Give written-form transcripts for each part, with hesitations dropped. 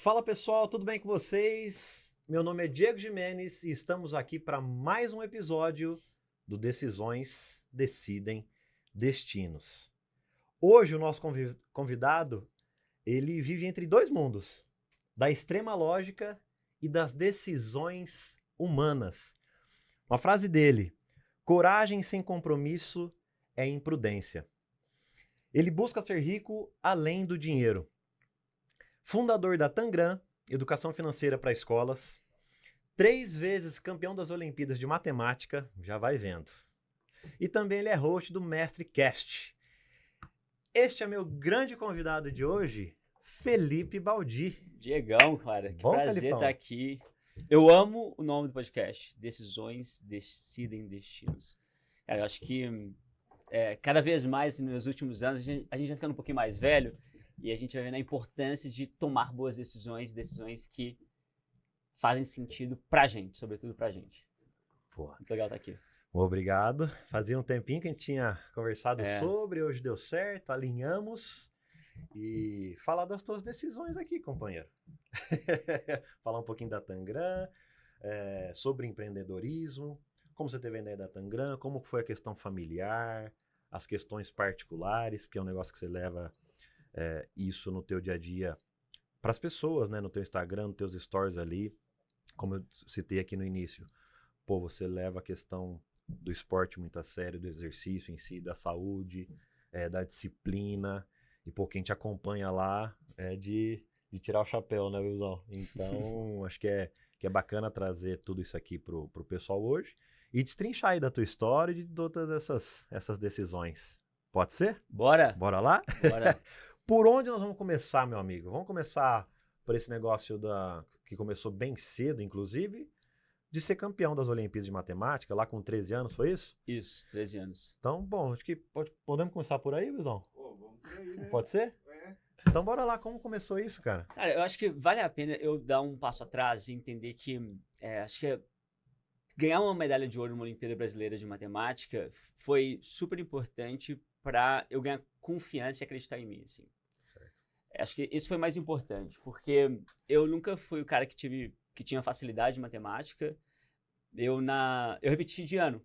Fala pessoal, tudo bem com vocês? Meu nome é Diego Jimenez e estamos aqui para mais um episódio do Decisões Decidem Destinos. Hoje o nosso convidado, ele vive entre dois mundos, da extrema lógica e das decisões humanas. Uma frase dele: coragem sem compromisso é imprudência. Ele busca ser rico além do dinheiro. Fundador da Tangram, Educação Financeira para Escolas, 3 vezes campeão das Olimpíadas de Matemática, já vai vendo. E também ele é host do Mestre Cast. Este é meu grande convidado de hoje, Felipe Baldi. Diegão, cara, que Bom, prazer Felipão. estar aqui. Eu amo o nome do podcast, Decisões Decidem Destinos. Cara, eu acho que cada vez mais nos últimos anos a gente vai ficando um pouquinho mais velho e a gente vai vendo a importância de tomar boas decisões, decisões que fazem sentido pra gente, sobretudo pra gente. Pô, Muito legal estar aqui. obrigado. Fazia um tempinho que a gente tinha conversado sobre, hoje deu certo, alinhamos. E falar das tuas decisões aqui, companheiro. Falar um pouquinho da Tangram, sobre empreendedorismo, como você teve a ideia da Tangram, como foi a questão familiar, as questões particulares, porque é um negócio que você leva isso no teu dia a dia para as pessoas, né? No teu Instagram, nos teus stories ali, como eu citei aqui no início. Pô, você leva a questão do esporte muito a sério, do exercício em si, da saúde, da disciplina. E, pô, quem te acompanha lá é de tirar o chapéu, né, Wilson? Então, acho que é bacana trazer tudo isso aqui pro pessoal hoje e destrinchar aí da tua história e de todas essas decisões. Pode ser? Bora? Bora lá? Bora. Por onde nós vamos começar, meu amigo? Vamos começar por esse negócio que começou bem cedo, inclusive, de ser campeão das Olimpíadas de Matemática, lá com 13 anos, foi isso? Isso, 13 anos. Então, bom, acho que podemos começar por aí, Wilson? Vamos por aí, né? Pode ser? É. Então bora lá, como começou isso, cara? Cara, eu acho que vale a pena eu dar um passo atrás e entender que acho que ganhar uma medalha de ouro numa Olimpíada Brasileira de Matemática foi super importante para eu ganhar confiança e acreditar em mim, assim. Acho que isso foi mais importante, porque eu nunca fui o cara que tinha facilidade em matemática. Eu repeti de ano.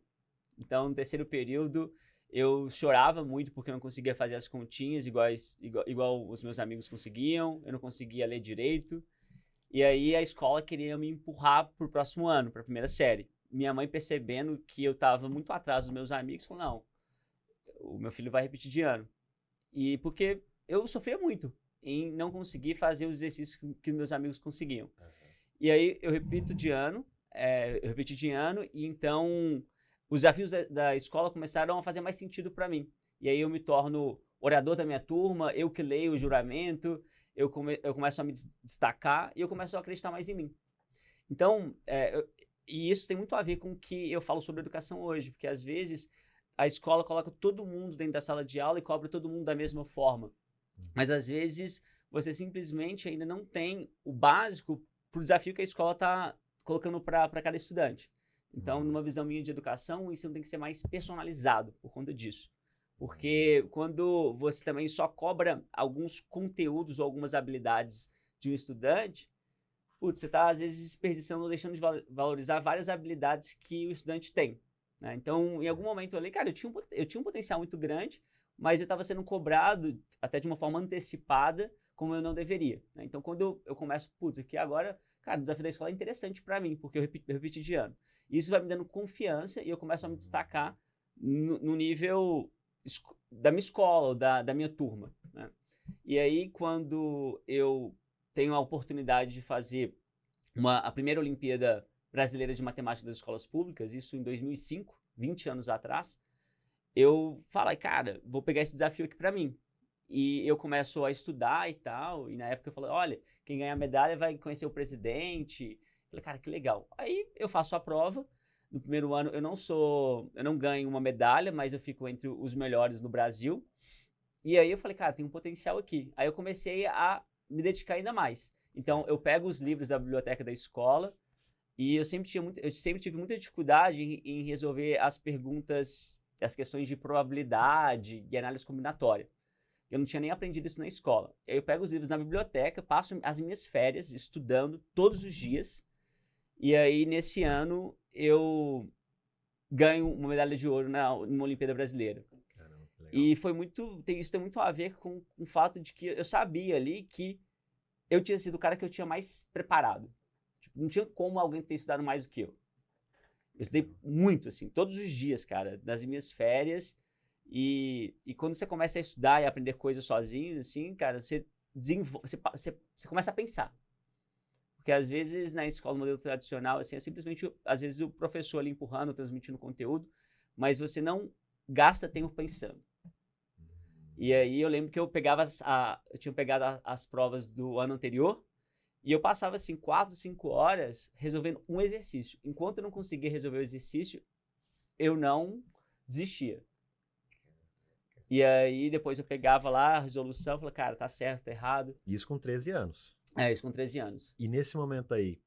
Então, no terceiro período, eu chorava muito porque eu não conseguia fazer as continhas igual os meus amigos conseguiam. Eu não conseguia ler direito. E aí a escola queria me empurrar para o próximo ano, para a primeira série. Minha mãe, percebendo que eu estava muito atrás dos meus amigos, falou: não, o meu filho vai repetir de ano. E porque eu sofria muito em não conseguir fazer os exercícios que meus amigos conseguiam. Uhum. E aí eu repeti de ano, e então os desafios da escola começaram a fazer mais sentido para mim. E aí eu me torno orador da minha turma, eu que leio o juramento, eu começo a me destacar e eu começo a acreditar mais em mim. Então, e isso tem muito a ver com o que eu falo sobre educação hoje, porque às vezes a escola coloca todo mundo dentro da sala de aula e cobra todo mundo da mesma forma. Mas às vezes você simplesmente ainda não tem o básico para o desafio que a escola está colocando para cada estudante. Então, numa visão minha de educação, o ensino tem que ser mais personalizado por conta disso. Porque quando você também só cobra alguns conteúdos ou algumas habilidades de um estudante, você está às vezes desperdiçando ou deixando de valorizar várias habilidades que o estudante tem, né? Então, em algum momento eu falei, cara, eu tinha um potencial muito grande, mas eu estava sendo cobrado até de uma forma antecipada, como eu não deveria, né? Então, quando eu começo, aqui agora, cara, o desafio da escola é interessante para mim, porque eu repeti de ano. Isso vai me dando confiança e eu começo a me destacar no nível da minha escola, ou da minha turma, né? E aí, quando eu tenho a oportunidade de fazer a primeira Olimpíada Brasileira de Matemática das Escolas Públicas, isso em 2005, 20 anos atrás, eu falei, cara, vou pegar esse desafio aqui para mim. E eu começo a estudar e tal, e na época eu falei, olha, quem ganhar a medalha vai conhecer o presidente. Eu falei, cara, que legal. Aí eu faço a prova. No primeiro ano eu não ganho uma medalha, mas eu fico entre os melhores no Brasil. E aí eu falei, cara, tem um potencial aqui. Aí eu comecei a me dedicar ainda mais. Então eu pego os livros da biblioteca da escola e eu sempre tive muita dificuldade em resolver as questões de probabilidade e análise combinatória. Eu não tinha nem aprendido isso na escola. Aí eu pego os livros na biblioteca, passo as minhas férias estudando todos os dias. E aí, nesse ano, eu ganho uma medalha de ouro numa Olimpíada Brasileira. Caramba, que legal. E isso tem muito a ver com o fato de que eu sabia ali que eu tinha sido o cara que eu tinha mais preparado. Tipo, não tinha como alguém ter estudado mais do que eu. Eu estudei muito, assim, todos os dias, cara, das minhas férias. E quando você começa a estudar e aprender coisas sozinho, assim, cara, você começa a pensar. Porque às vezes na escola, no modelo tradicional, assim, é simplesmente, às vezes, o professor ali empurrando, transmitindo conteúdo, mas você não gasta tempo pensando. E aí eu lembro que eu tinha pegado as provas do ano anterior, e eu passava, assim, 4, 5 horas resolvendo um exercício. Enquanto eu não conseguia resolver o exercício, eu não desistia. E aí depois eu pegava lá a resolução e falava, cara, tá certo, tá errado. Isso com 13 anos. Isso com 13 anos. E nesse momento aí,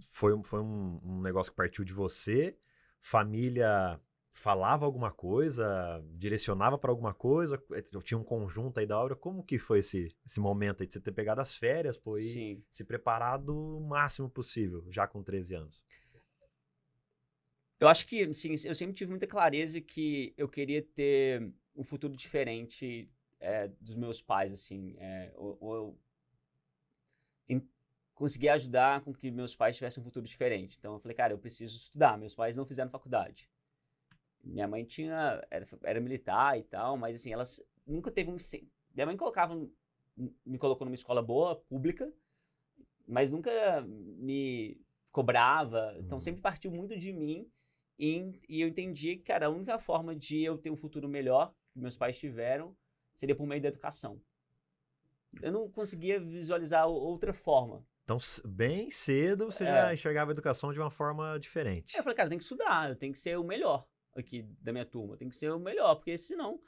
foi um negócio que partiu de você? Família falava alguma coisa? Direcionava para alguma coisa? Tinha um conjunto aí da obra? Como que foi esse momento aí de você ter pegado as férias, pô, e se preparado o máximo possível, já com 13 anos? Eu acho que, sim, eu sempre tive muita clareza que eu queria ter um futuro diferente dos meus pais, assim. Eu consegui ajudar com que meus pais tivessem um futuro diferente. Então eu falei, cara, eu preciso estudar. Meus pais não fizeram faculdade. Minha mãe era militar e tal, mas assim, elas nunca teve um... Minha mãe me colocou numa escola boa, pública, mas nunca me cobrava. Então sempre partiu muito de mim. E eu entendi que, cara, a única forma de eu ter um futuro melhor que meus pais tiveram seria por meio da educação. Eu não conseguia visualizar outra forma. Então, bem cedo, você já enxergava a educação de uma forma diferente. Eu falei, cara, eu tenho que estudar, eu tenho que ser o melhor aqui da minha turma, eu tenho que ser o melhor, porque senão,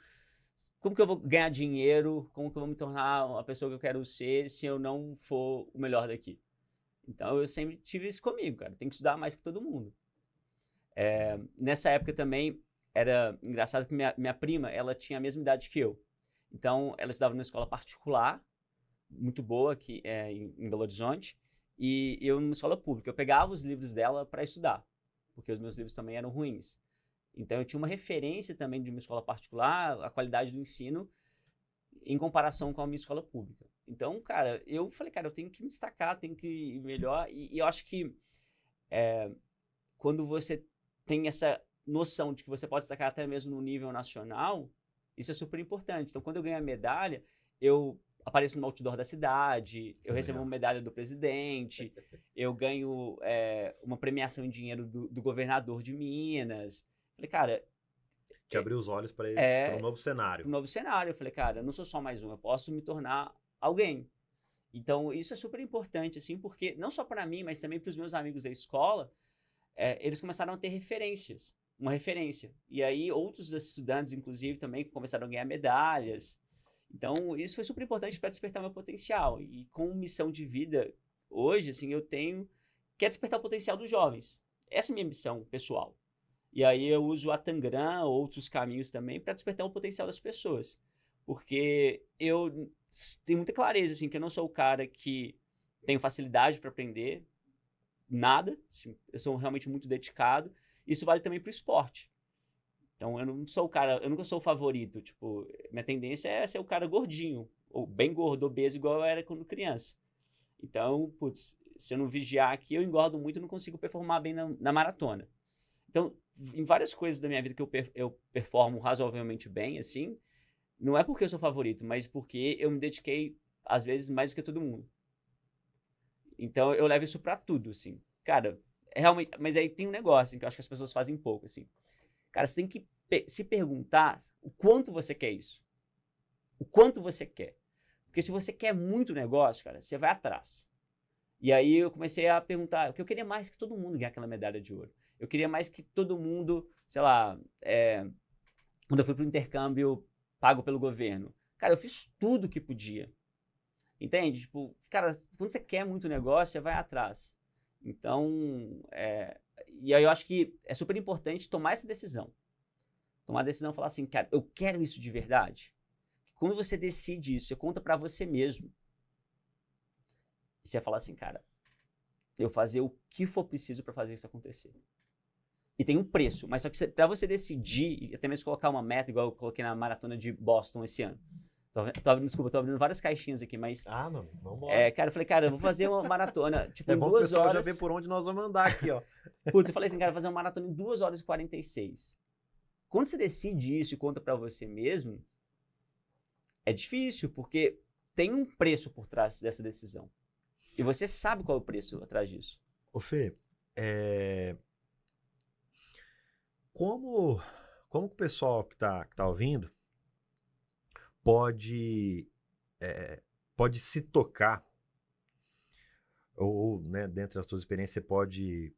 como que eu vou ganhar dinheiro, como que eu vou me tornar a pessoa que eu quero ser se eu não for o melhor daqui? Então, eu sempre tive isso comigo, cara, eu tenho que estudar mais que todo mundo. Nessa época também, era engraçado que minha prima, ela tinha a mesma idade que eu. Então, ela estudava numa escola particular, muito boa aqui em Belo Horizonte, e eu numa escola pública. Eu pegava os livros dela para estudar, porque os meus livros também eram ruins. Então, eu tinha uma referência também de uma escola particular, a qualidade do ensino, em comparação com a minha escola pública. Então, cara, eu falei, cara, eu tenho que me destacar, tenho que ir melhor, e eu acho que quando você tem essa noção de que você pode destacar até mesmo no nível nacional, isso é super importante. Então, quando eu ganho a medalha, eu apareço no outdoor da cidade, eu recebo uma medalha do presidente, eu ganho uma premiação em dinheiro do governador de Minas. Falei, cara... Te abriu os olhos para um novo cenário. Um novo cenário. Eu falei, cara, eu não sou só mais um, eu posso me tornar alguém. Então, isso é super importante, assim, porque não só para mim, mas também para os meus amigos da escola, eles começaram a ter uma referência. E aí, outros estudantes, inclusive, também começaram a ganhar medalhas. Então, isso foi super importante para despertar meu potencial. E com missão de vida, hoje, assim, eu tenho que é despertar o potencial dos jovens. Essa é a minha missão pessoal. E aí eu uso a Tangram, outros caminhos também, para despertar o potencial das pessoas. Porque eu tenho muita clareza, assim, que eu não sou o cara que tenho facilidade para aprender nada. Eu sou realmente muito dedicado. Isso vale também para o esporte. Então, eu não sou o cara, eu nunca sou o favorito. Tipo, minha tendência é ser o cara gordinho, ou bem gordo, obeso, igual eu era quando criança. Então, putz, se eu não vigiar aqui, eu engordo muito e não consigo performar bem na maratona. Então, em várias coisas da minha vida que eu performo razoavelmente bem, assim, não é porque eu sou favorito, mas porque eu me dediquei, às vezes, mais do que todo mundo. Então, eu levo isso pra tudo, assim. Cara, realmente... Mas aí tem um negócio, assim, que eu acho que as pessoas fazem pouco, assim. Cara, você tem que se perguntar o quanto você quer isso. O quanto você quer. Porque se você quer muito negócio, cara, você vai atrás. E aí eu comecei a perguntar, porque eu queria mais que todo mundo ganhar aquela medalha de ouro. Eu queria mais que todo mundo, sei lá, quando eu fui pro intercâmbio pago pelo governo. Cara, eu fiz tudo que podia. Entende? Tipo, cara, quando você quer muito negócio, você vai atrás. Então, e aí eu acho que é super importante tomar essa decisão. Tomar a decisão e falar assim, cara, eu quero isso de verdade. Quando você decide isso, você conta pra você mesmo. E você fala assim, cara, eu fazer o que for preciso pra fazer isso acontecer. E tem um preço, mas só que pra você decidir, e até mesmo colocar uma meta, igual eu coloquei na maratona de Boston esse ano. Desculpa, tô abrindo várias caixinhas aqui, mas... mano, vambora. Cara, eu falei, cara, eu vou fazer uma maratona, tipo, É em bom que o 2 pessoal horas... já vê por onde nós vamos andar aqui, ó. Putz, eu falei assim, cara, vou fazer uma maratona em 2 horas e 46. Quando você decide isso e conta pra você mesmo, é difícil, porque tem um preço por trás dessa decisão. E você sabe qual é o preço atrás disso. Ô Fê, como o pessoal que tá ouvindo pode se tocar, ou né, dentro das suas experiências, você pode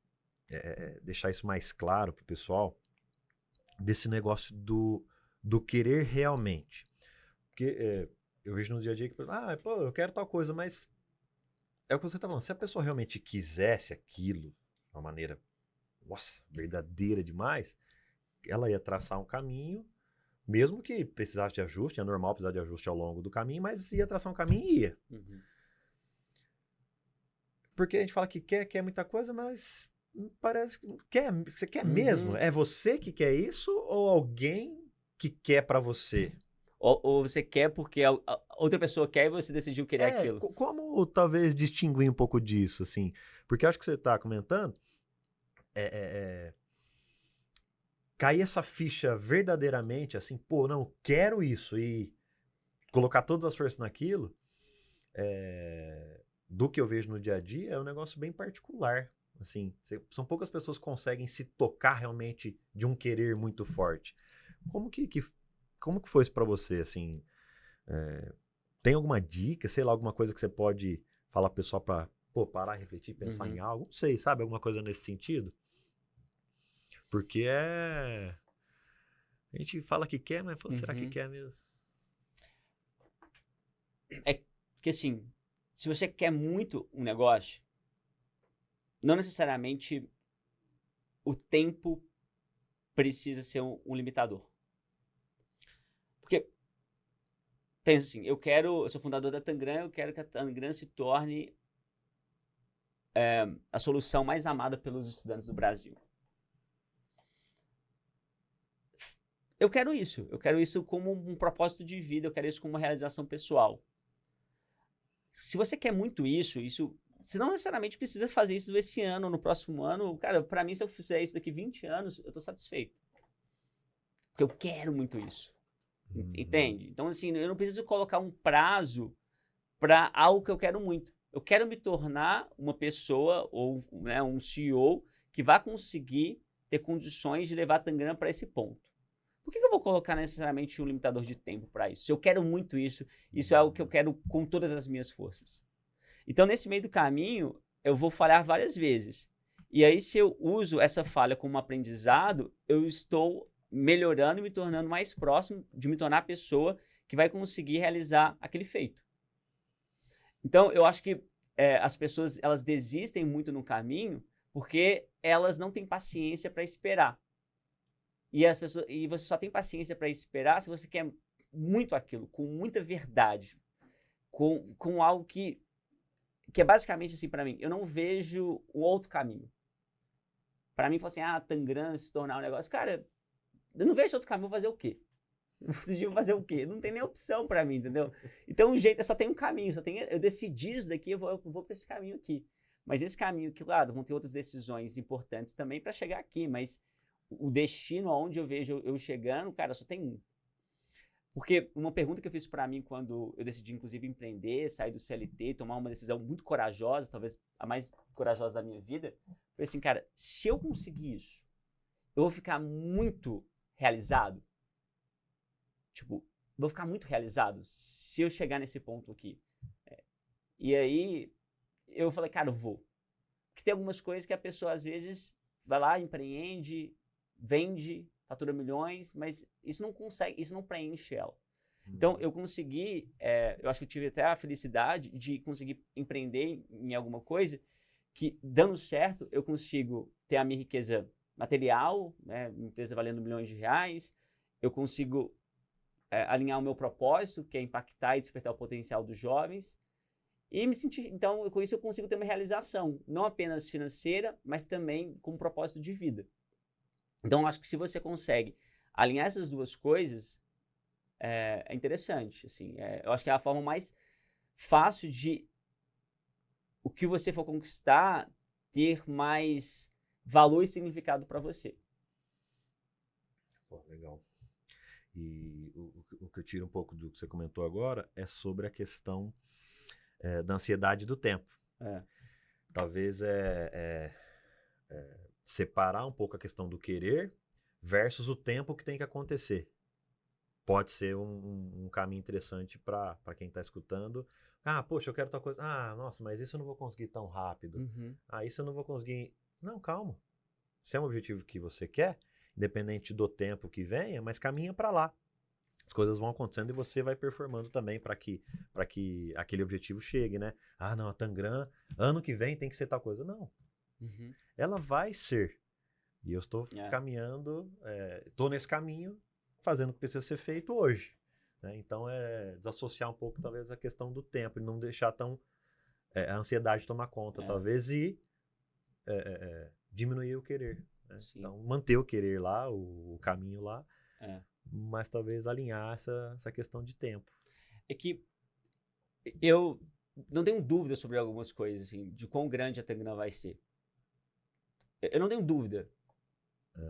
deixar isso mais claro pro pessoal, desse negócio do querer realmente. Porque eu vejo no dia a dia que, pô, eu quero tal coisa, mas é o que você tá falando, se a pessoa realmente quisesse aquilo de uma maneira, nossa, verdadeira demais, ela ia traçar um caminho, mesmo que precisasse de ajuste, é normal precisar de ajuste ao longo do caminho, mas ia traçar um caminho e ia. Uhum. Porque a gente fala que quer muita coisa, mas parece que você quer Uhum. mesmo? É você que quer isso ou alguém que quer pra você? Ou você quer porque a outra pessoa quer e você decidiu querer aquilo. Como talvez distinguir um pouco disso, assim? Porque eu acho que você tá comentando, cair essa ficha verdadeiramente, assim, pô, não, quero isso, e colocar todas as forças naquilo, do que eu vejo no dia a dia, é um negócio bem particular, assim, são poucas pessoas que conseguem se tocar realmente de um querer muito forte. Como que foi isso pra você, assim? Tem alguma dica, sei lá, alguma coisa que você pode falar pro pessoal pra, pô, parar, refletir, pensar em algo? Não sei, sabe? Alguma coisa nesse sentido? Porque a gente fala que quer, mas pô, será que quer mesmo? É que assim, se você quer muito um negócio, não necessariamente o tempo precisa ser um limitador. Porque, pensa assim, eu sou fundador da Tangram, eu quero que a Tangram se torne a solução mais amada pelos estudantes do Brasil. Eu quero isso como um propósito de vida, eu quero isso como uma realização pessoal. Se você quer muito isso, você não necessariamente precisa fazer isso esse ano, no próximo ano. Cara, pra mim, se eu fizer isso daqui 20 anos, eu tô satisfeito. Porque eu quero muito isso. Entende? Então, assim, eu não preciso colocar um prazo pra algo que eu quero muito. Eu quero me tornar uma pessoa ou né, um CEO que vai conseguir ter condições de levar a Tangram para esse ponto. Por que eu vou colocar necessariamente um limitador de tempo para isso? Se eu quero muito isso é algo que eu quero com todas as minhas forças. Então, nesse meio do caminho, eu vou falhar várias vezes. E aí, se eu uso essa falha como aprendizado, eu estou melhorando e me tornando mais próximo de me tornar a pessoa que vai conseguir realizar aquele feito. Então, eu acho que as pessoas elas desistem muito no caminho porque elas não têm paciência para esperar. E você só tem paciência para esperar se você quer muito aquilo, com muita verdade, com algo que é basicamente assim para mim. Eu não vejo um outro caminho. Para mim, falar assim, Tangram se tornar um negócio. Cara, eu não vejo outro caminho, vou fazer o quê? Vou fazer o quê? Não tem nem opção para mim, entendeu? Então, só tem um caminho, eu decidi isso daqui, eu vou para esse caminho aqui. Mas esse caminho aqui, claro, vão ter outras decisões importantes também para chegar aqui, mas o destino aonde eu vejo eu chegando, cara, só tem um. Porque uma pergunta que eu fiz para mim quando eu decidi, inclusive, empreender, sair do CLT, tomar uma decisão muito corajosa, talvez a mais corajosa da minha vida, foi assim, cara, se eu conseguir isso, eu vou ficar muito realizado. Tipo, vou ficar muito realizado se eu chegar nesse ponto aqui. E aí, eu falei, cara, eu vou. Porque tem algumas coisas que a pessoa, às vezes, vai lá, empreende, vende, fatura milhões, mas isso não preenche ela. Então, eu consegui, eu acho que eu tive até a felicidade de conseguir empreender em alguma coisa que, dando certo, eu consigo ter a minha riqueza material, né, uma empresa valendo milhões de reais, eu consigo alinhar o meu propósito, que é impactar e despertar o potencial dos jovens, e me sentir, então, com isso eu consigo ter uma realização, não apenas financeira, mas também com um propósito de vida. Então, acho que se você consegue alinhar essas duas coisas, é interessante, assim, eu acho que é a forma mais fácil de o que você for conquistar ter mais valor e significado para você. Pô, legal. E o que eu tiro um pouco do que você comentou agora é sobre a questão da ansiedade do tempo. Talvez separar um pouco a questão do querer versus o tempo que tem que acontecer. Pode ser um caminho interessante para quem está escutando. Ah, poxa, eu quero tal coisa. Ah, nossa, mas isso eu não vou conseguir tão rápido. Uhum. Ah, isso eu não vou conseguir. Não, calma. Se é um objetivo que você quer, independente do tempo que venha, mas caminha para lá. As coisas vão acontecendo e você vai performando também para que aquele objetivo chegue, né? Ah, não, a Tangram, ano que vem tem que ser tal coisa. Não. Uhum. Ela vai ser. E eu estou caminhando, estou nesse caminho, fazendo o que precisa ser feito hoje. Né? Então, desassociar um pouco, talvez, a questão do tempo e não deixar tão a ansiedade tomar conta, talvez, e diminuir o querer. Né? Então, manter o querer lá, o caminho lá, mas talvez alinhar essa questão de tempo. É que eu não tenho dúvida sobre algumas coisas, assim, de quão grande a Tangram vai ser. Eu não tenho dúvida.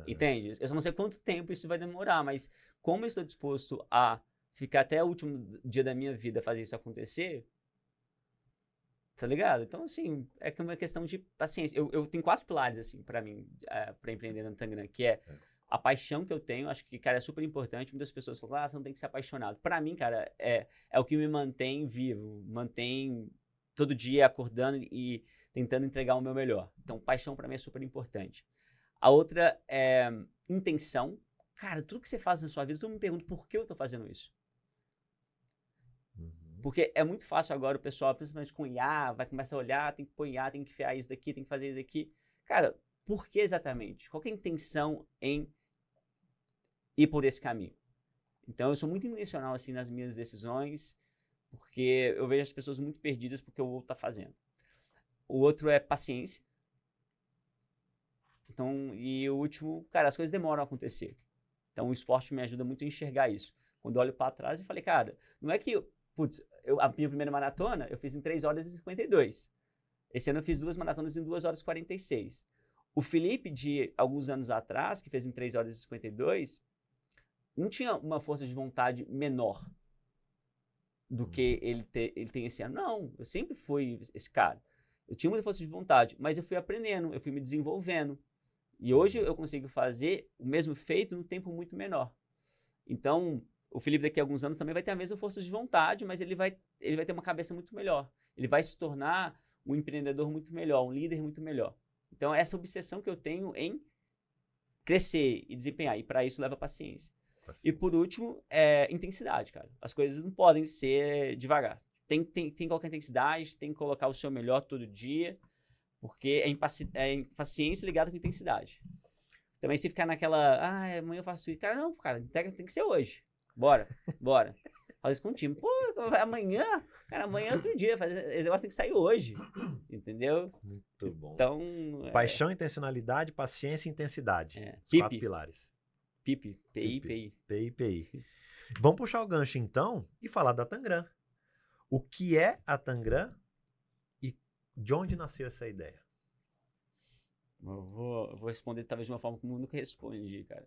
Entende? Eu só não sei quanto tempo isso vai demorar, mas como eu estou disposto a ficar até o último dia da minha vida fazer isso acontecer, tá ligado? Então, assim, é uma questão de paciência. Eu tenho 4 pilares, assim, pra mim, pra empreender no Tangram, que é a paixão que eu tenho. Acho que, cara, é super importante. Muitas pessoas falam, você não tem que ser apaixonado. Pra mim, cara, é o que me mantém vivo, mantém todo dia acordando e tentando entregar o meu melhor. Então, paixão pra mim é super importante. A outra é intenção. Cara, tudo que você faz na sua vida, todo mundo me pergunta por que eu tô fazendo isso. Porque é muito fácil agora o pessoal, principalmente com IA, vai começar a olhar, tem que pôr IA, tem que enfiar isso daqui, tem que fazer isso aqui. Cara, por que exatamente? Qual que é a intenção em ir por esse caminho? Então, eu sou muito intencional assim nas minhas decisões, porque eu vejo as pessoas muito perdidas porque o outro tá fazendo. O outro é paciência. Então, e o último, cara, as coisas demoram a acontecer. Então, o esporte me ajuda muito a enxergar isso. Quando eu olho para trás e falei, cara, não é que, putz, a minha primeira maratona eu fiz em 3 horas e 52. Esse ano eu fiz 2 maratonas em 2 horas e 46. O Felipe, de alguns anos atrás, que fez em 3 horas e 52, não tinha uma força de vontade menor do que ele tem esse ano. Não, eu sempre fui esse cara. Eu tinha muita força de vontade, mas eu fui aprendendo, eu fui me desenvolvendo. E hoje eu consigo fazer o mesmo feito num tempo muito menor. Então, o Felipe daqui a alguns anos também vai ter a mesma força de vontade, mas ele vai ter uma cabeça muito melhor. Ele vai se tornar um empreendedor muito melhor, um líder muito melhor. Então, essa obsessão que eu tenho em crescer e desempenhar. E para isso leva paciência. E por último, intensidade, cara. As coisas não podem ser devagar. Tem que colocar intensidade, tem que colocar o seu melhor todo dia. Porque é impaciência ligada com intensidade. Também se ficar naquela, amanhã eu faço isso. Cara, não, cara, tem que ser hoje. Bora. Faz isso com o time. Pô, amanhã? Cara, amanhã é outro dia. Esse negócio tem que sair hoje. Entendeu? Muito bom. Então... Paixão, intencionalidade, paciência e intensidade. Os 4 pilares. PIP. PI. Vamos puxar o gancho, então, e falar da Tangram. O que é a Tangram? De onde nasceu essa ideia? Eu vou responder talvez de uma forma como eu nunca respondi, cara.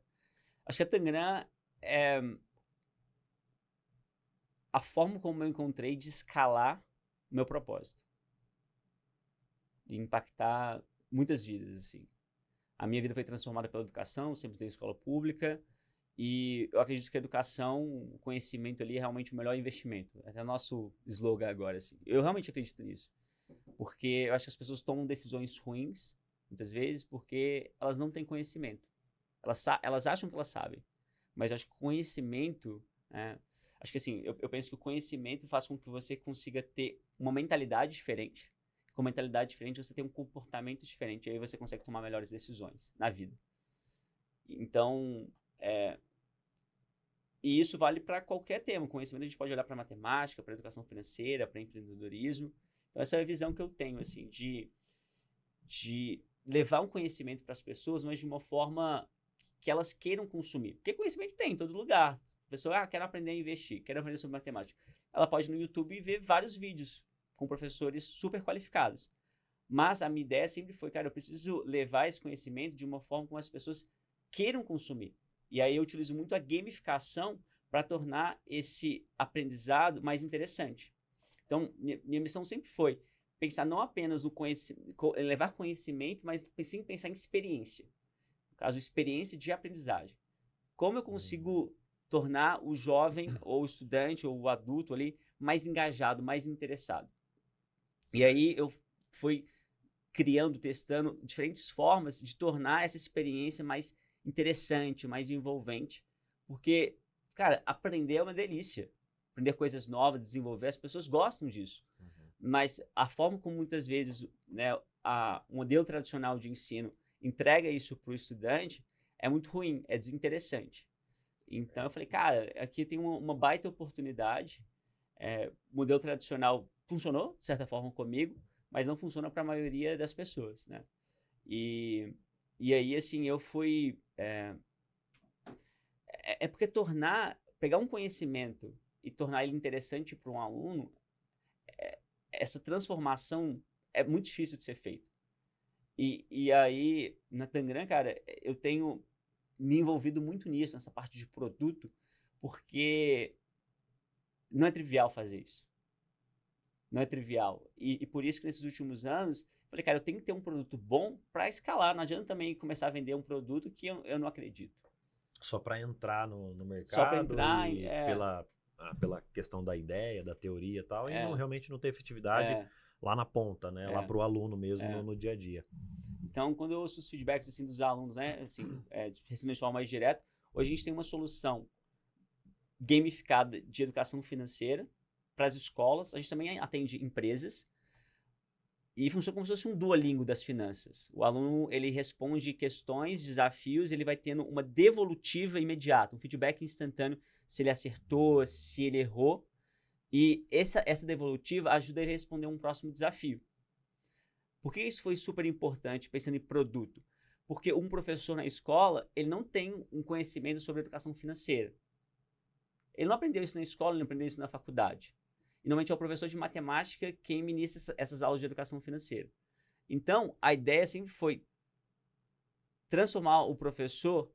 Acho que a Tangram é a forma como eu encontrei de escalar o meu propósito. De impactar muitas vidas, assim. A minha vida foi transformada pela educação, sempre estudei em escola pública, e eu acredito que a educação, o conhecimento ali é realmente o melhor investimento. É até nosso slogan agora, assim. Eu realmente acredito nisso. Porque eu acho que as pessoas tomam decisões ruins, muitas vezes, porque elas não têm conhecimento. Elas acham que elas sabem, mas eu acho que o conhecimento... acho que assim, eu penso que o conhecimento faz com que você consiga ter uma mentalidade diferente. Com mentalidade diferente, você tem um comportamento diferente, e aí você consegue tomar melhores decisões na vida. Então, E isso vale para qualquer tema. Conhecimento a gente pode olhar para matemática, para educação financeira, para empreendedorismo. Então, essa é a visão que eu tenho, assim, de levar um conhecimento para as pessoas, mas de uma forma que elas queiram consumir. Porque conhecimento tem em todo lugar. A pessoa, quer aprender a investir, quer aprender sobre matemática. Ela pode ir no YouTube e ver vários vídeos com professores super qualificados. Mas a minha ideia sempre foi, cara, eu preciso levar esse conhecimento de uma forma como as pessoas queiram consumir. E aí eu utilizo muito a gamificação para tornar esse aprendizado mais interessante. Então, minha missão sempre foi pensar não apenas no levar conhecimento, mas sim pensar em experiência. No caso, experiência de aprendizagem. Como eu consigo tornar o jovem, ou o estudante, ou o adulto ali, mais engajado, mais interessado. E aí eu fui criando, testando diferentes formas de tornar essa experiência mais interessante, mais envolvente. Porque, cara, aprender é uma delícia. Aprender coisas novas, desenvolver, as pessoas gostam disso. Mas a forma como muitas vezes, né, o modelo tradicional de ensino entrega isso para o estudante é muito ruim, é desinteressante. Então eu falei, cara, aqui tem uma baita oportunidade. O modelo tradicional funcionou, de certa forma, comigo, mas não funciona para a maioria das pessoas, né? E aí, assim, eu fui... porque pegar um conhecimento e tornar ele interessante para um aluno, essa transformação é muito difícil de ser feita. E aí, na Tangram, cara, eu tenho me envolvido muito nisso, nessa parte de produto, porque não é trivial fazer isso. Não é trivial. E por isso que nesses últimos anos, falei, cara, eu tenho que ter um produto bom para escalar. Não adianta também começar a vender um produto que eu não acredito. Só para entrar no mercado. Só para entrar. E pela questão da ideia, da teoria e tal, e realmente não ter efetividade lá na ponta, né? Lá para o aluno mesmo no dia a dia. Então, quando eu ouço os feedbacks assim, dos alunos, né, assim, recebendo de forma mais direta, hoje a gente tem uma solução gamificada de educação financeira para as escolas. A gente também atende empresas e funciona como se fosse um Duolingo das finanças. O aluno, ele responde questões, desafios, ele vai tendo uma devolutiva imediata, um feedback instantâneo se ele acertou, se ele errou. E essa devolutiva ajuda ele a responder um próximo desafio. Por que isso foi super importante, pensando em produto? Porque um professor na escola, ele não tem um conhecimento sobre educação financeira. Ele não aprendeu isso na escola, ele não aprendeu isso na faculdade. E normalmente é o professor de matemática quem ministra essas aulas de educação financeira. Então, a ideia sempre foi transformar o professor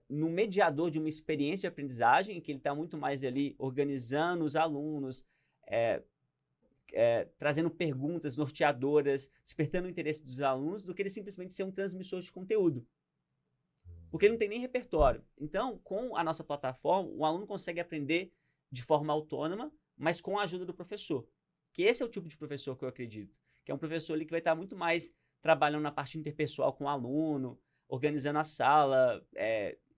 no mediador de uma experiência de aprendizagem, em que ele está muito mais ali organizando os alunos, trazendo perguntas norteadoras, despertando o interesse dos alunos, do que ele simplesmente ser um transmissor de conteúdo. Porque ele não tem nem repertório. Então, com a nossa plataforma, o aluno consegue aprender de forma autônoma, mas com a ajuda do professor. Que esse é o tipo de professor que eu acredito. Que é um professor ali que vai estar muito mais trabalhando na parte interpessoal com o aluno, organizando a sala,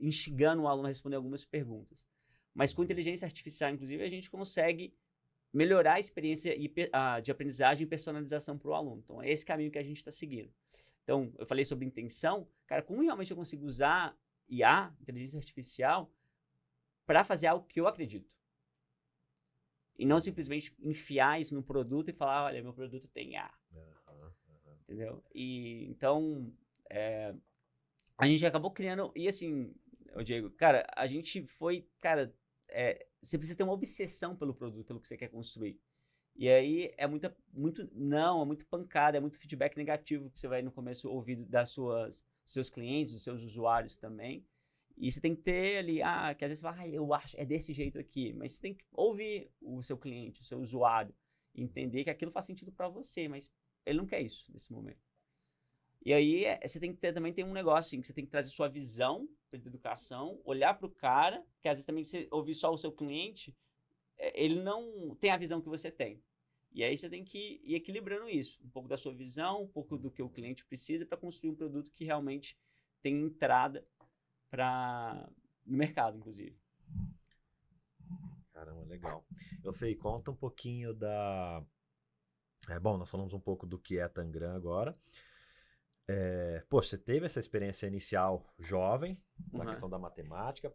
instigando o aluno a responder algumas perguntas. Mas com inteligência artificial, inclusive, a gente consegue melhorar a experiência de aprendizagem e personalização para o aluno. Então, é esse caminho que a gente está seguindo. Então, eu falei sobre intenção. Cara, como realmente eu consigo usar IA, inteligência artificial, para fazer algo que eu acredito? E não simplesmente enfiar isso no produto e falar, olha, meu produto tem IA. Entendeu? E, então, a gente acabou criando... E assim, Diego, cara, a gente foi... Cara, você precisa ter uma obsessão pelo produto, pelo que você quer construir. E aí é muito pancada, é muito feedback negativo que você vai no começo ouvir dos seus clientes, dos seus usuários também. E você tem que ter ali, que às vezes você fala, eu acho, é desse jeito aqui. Mas você tem que ouvir o seu cliente, o seu usuário, entender que aquilo faz sentido para você, mas ele não quer isso nesse momento. E aí você tem que também tem um negócio assim, que você tem que trazer sua visão para a educação, olhar para o cara, que às vezes também você ouvir só o seu cliente, ele não tem a visão que você tem. E aí você tem que ir equilibrando isso, um pouco da sua visão, um pouco do que o cliente precisa para construir um produto que realmente tem entrada no mercado, inclusive. Caramba, legal. Fei, conta um pouquinho da... bom, nós falamos um pouco do que é Tangram agora. Você teve essa experiência inicial jovem, na questão da matemática.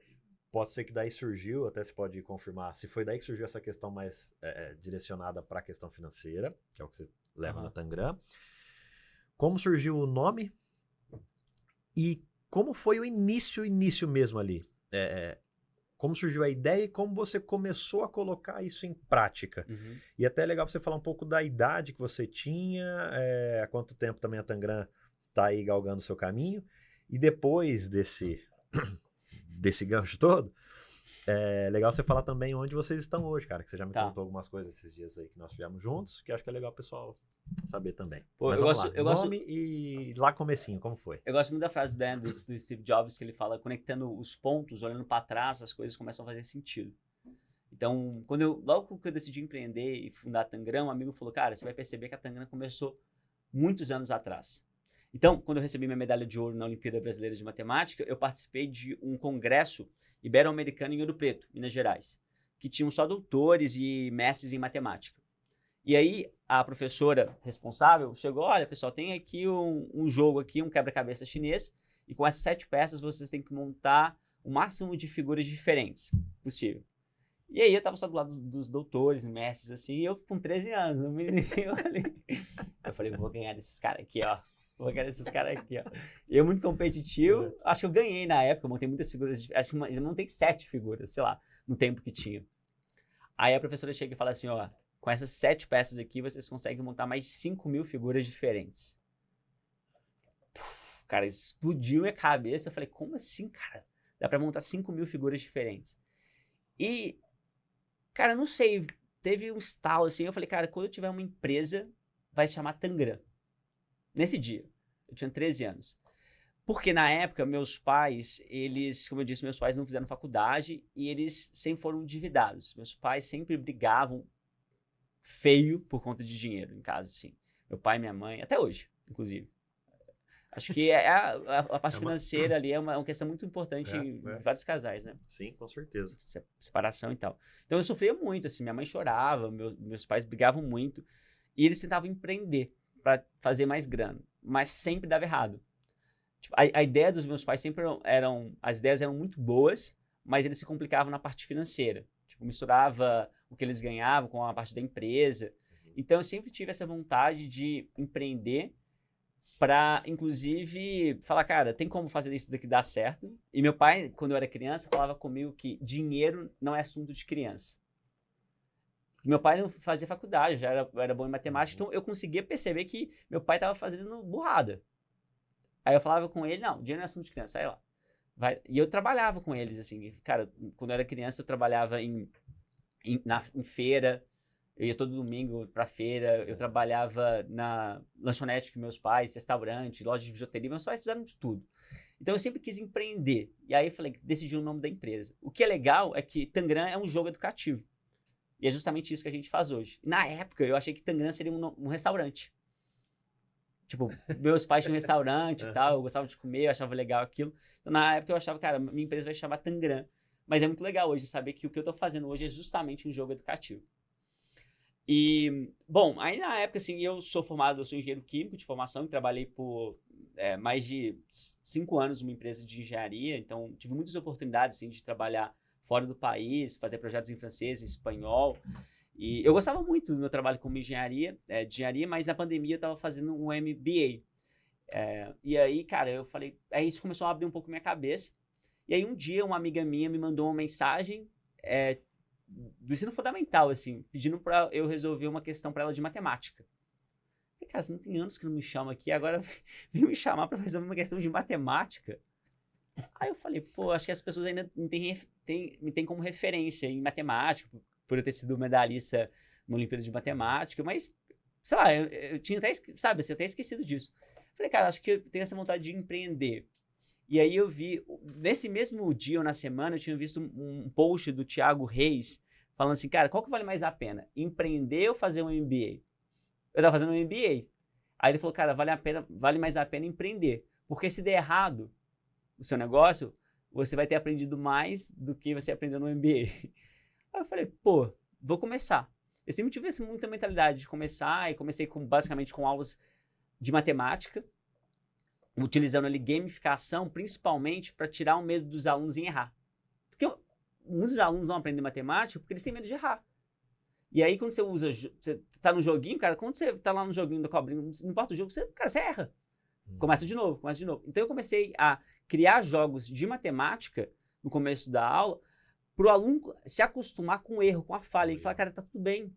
pode ser que daí surgiu, até você pode confirmar, se foi daí que surgiu essa questão mais direcionada para a questão financeira, que é o que você leva no Tangram. Como surgiu o nome e como foi o início mesmo ali? Como surgiu a ideia e como você começou a colocar isso em prática. E até é legal você falar um pouco da idade que você tinha, há quanto tempo também a Tangram está aí galgando o seu caminho. E depois desse gancho todo, é legal você falar também onde vocês estão hoje, cara, que você já me contou algumas coisas esses dias aí que nós tivemos juntos, que acho que é legal o pessoal saber também. Pô, mas vamos lá, nome e lá comecinho, como foi? Eu gosto muito da frase do Steve Jobs, que ele fala, conectando os pontos, olhando para trás, as coisas começam a fazer sentido. Então, logo que eu decidi empreender e fundar a Tangram, um amigo falou, cara, você vai perceber que a Tangram começou muitos anos atrás. Então, quando eu recebi minha medalha de ouro na Olimpíada Brasileira de Matemática, eu participei de um congresso ibero-americano em Ouro Preto, Minas Gerais, que tinham só doutores e mestres em matemática. E aí, a professora responsável chegou, olha, pessoal, tem aqui um jogo aqui, um quebra-cabeça chinês, e com essas 7 peças vocês têm que montar o máximo de figuras diferentes possível. E aí, eu tava só do lado dos doutores, mestres, assim, e eu com 13 anos, eu falei, vou ganhar desses caras aqui, ó. Eu muito competitivo, acho que eu ganhei na época, eu montei muitas figuras, acho que eu montei 7 figuras, sei lá, no tempo que tinha. Aí a professora chega e fala assim, ó, com essas 7 peças aqui, vocês conseguem montar mais de 5.000 figuras diferentes. Puf, cara, explodiu minha cabeça. Eu falei, como assim, cara? Dá pra montar 5.000 figuras diferentes. E, cara, não sei, teve um estalo assim. Eu falei, cara, quando eu tiver uma empresa, vai se chamar Tangram. Nesse dia, eu tinha 13 anos. Porque na época, meus pais, como eu disse, meus pais não fizeram faculdade e eles sempre foram endividados. Meus pais sempre brigavam feio por conta de dinheiro em casa, assim. Meu pai e minha mãe, até hoje, inclusive. Acho que a parte financeira ali é uma questão muito importante em vários casais, né? Sim, com certeza. Separação e tal. Então eu sofria muito, assim, minha mãe chorava, meus pais brigavam muito, e eles tentavam empreender para fazer mais grana, mas sempre dava errado. Tipo, a ideia dos meus pais sempre as ideias eram muito boas, mas eles se complicavam na parte financeira. Tipo, misturava o que eles ganhavam com a parte da empresa. Então, eu sempre tive essa vontade de empreender para, inclusive, falar, cara, tem como fazer isso daqui dar certo? E meu pai, quando eu era criança, falava comigo que dinheiro não é assunto de criança. Meu pai não fazia faculdade, já era bom em matemática, então eu conseguia perceber que meu pai estava fazendo burrada. Aí eu falava com ele, não, dinheiro não é assunto de criança, sai lá. E eu trabalhava com eles, assim, cara, quando eu era criança eu trabalhava em feira, eu ia todo domingo pra feira, eu trabalhava na lanchonete com meus pais, restaurante, loja de bijuteria, meus pais fizeram de tudo. Então eu sempre quis empreender, e aí eu falei, decidi o nome da empresa. O que é legal é que Tangram é um jogo educativo, e é justamente isso que a gente faz hoje. Na época eu achei que Tangram seria um restaurante. Tipo, meus pais tinham um restaurante e tal, eu gostava de comer, eu achava legal aquilo. Então, na época eu achava, cara, minha empresa vai chamar Tangram. Mas é muito legal hoje saber que o que eu estou fazendo hoje é justamente um jogo educativo. E, bom, aí na época, assim, eu sou engenheiro químico de formação e trabalhei por mais de 5 anos numa empresa de engenharia. Então, tive muitas oportunidades, assim, de trabalhar fora do país, fazer projetos em francês, em espanhol. E eu gostava muito do meu trabalho como engenharia, mas na pandemia eu estava fazendo um MBA. E aí, cara, eu falei... Aí isso começou a abrir um pouco minha cabeça. E aí um dia uma amiga minha me mandou uma mensagem do ensino fundamental, assim, pedindo para eu resolver uma questão para ela de matemática. Eu falei, cara, você não tem anos que não me chama aqui, agora vem me chamar para resolver uma questão de matemática. Aí eu falei, pô, acho que as pessoas ainda me têm como referência em matemática, por eu ter sido medalhista na Olimpíada de Matemática, mas, sei lá, eu tinha até, sabe, até esquecido disso. Falei, cara, acho que eu tenho essa vontade de empreender. E aí eu vi, nesse mesmo dia ou na semana, eu tinha visto um post do Thiago Reis, falando assim, cara, qual que vale mais a pena? Empreender ou fazer um MBA? Eu tava fazendo um MBA. Aí ele falou, cara, vale mais a pena empreender. Porque se der errado o seu negócio, você vai ter aprendido mais do que você aprendeu no MBA. Aí eu falei, pô, vou começar. Eu sempre tive muita mentalidade de começar, e comecei basicamente com aulas de matemática, utilizando ali gamificação, principalmente para tirar o medo dos alunos em errar. Porque muitos alunos não aprendem matemática porque eles têm medo de errar. E aí, quando você tá no joguinho, cara, quando você tá lá no joguinho da cobrinha, não importa o jogo, você erra. Começa de novo. Então, eu comecei a criar jogos de matemática no começo da aula pro aluno se acostumar com o erro, com a falha. E falar, cara, tá tudo bem.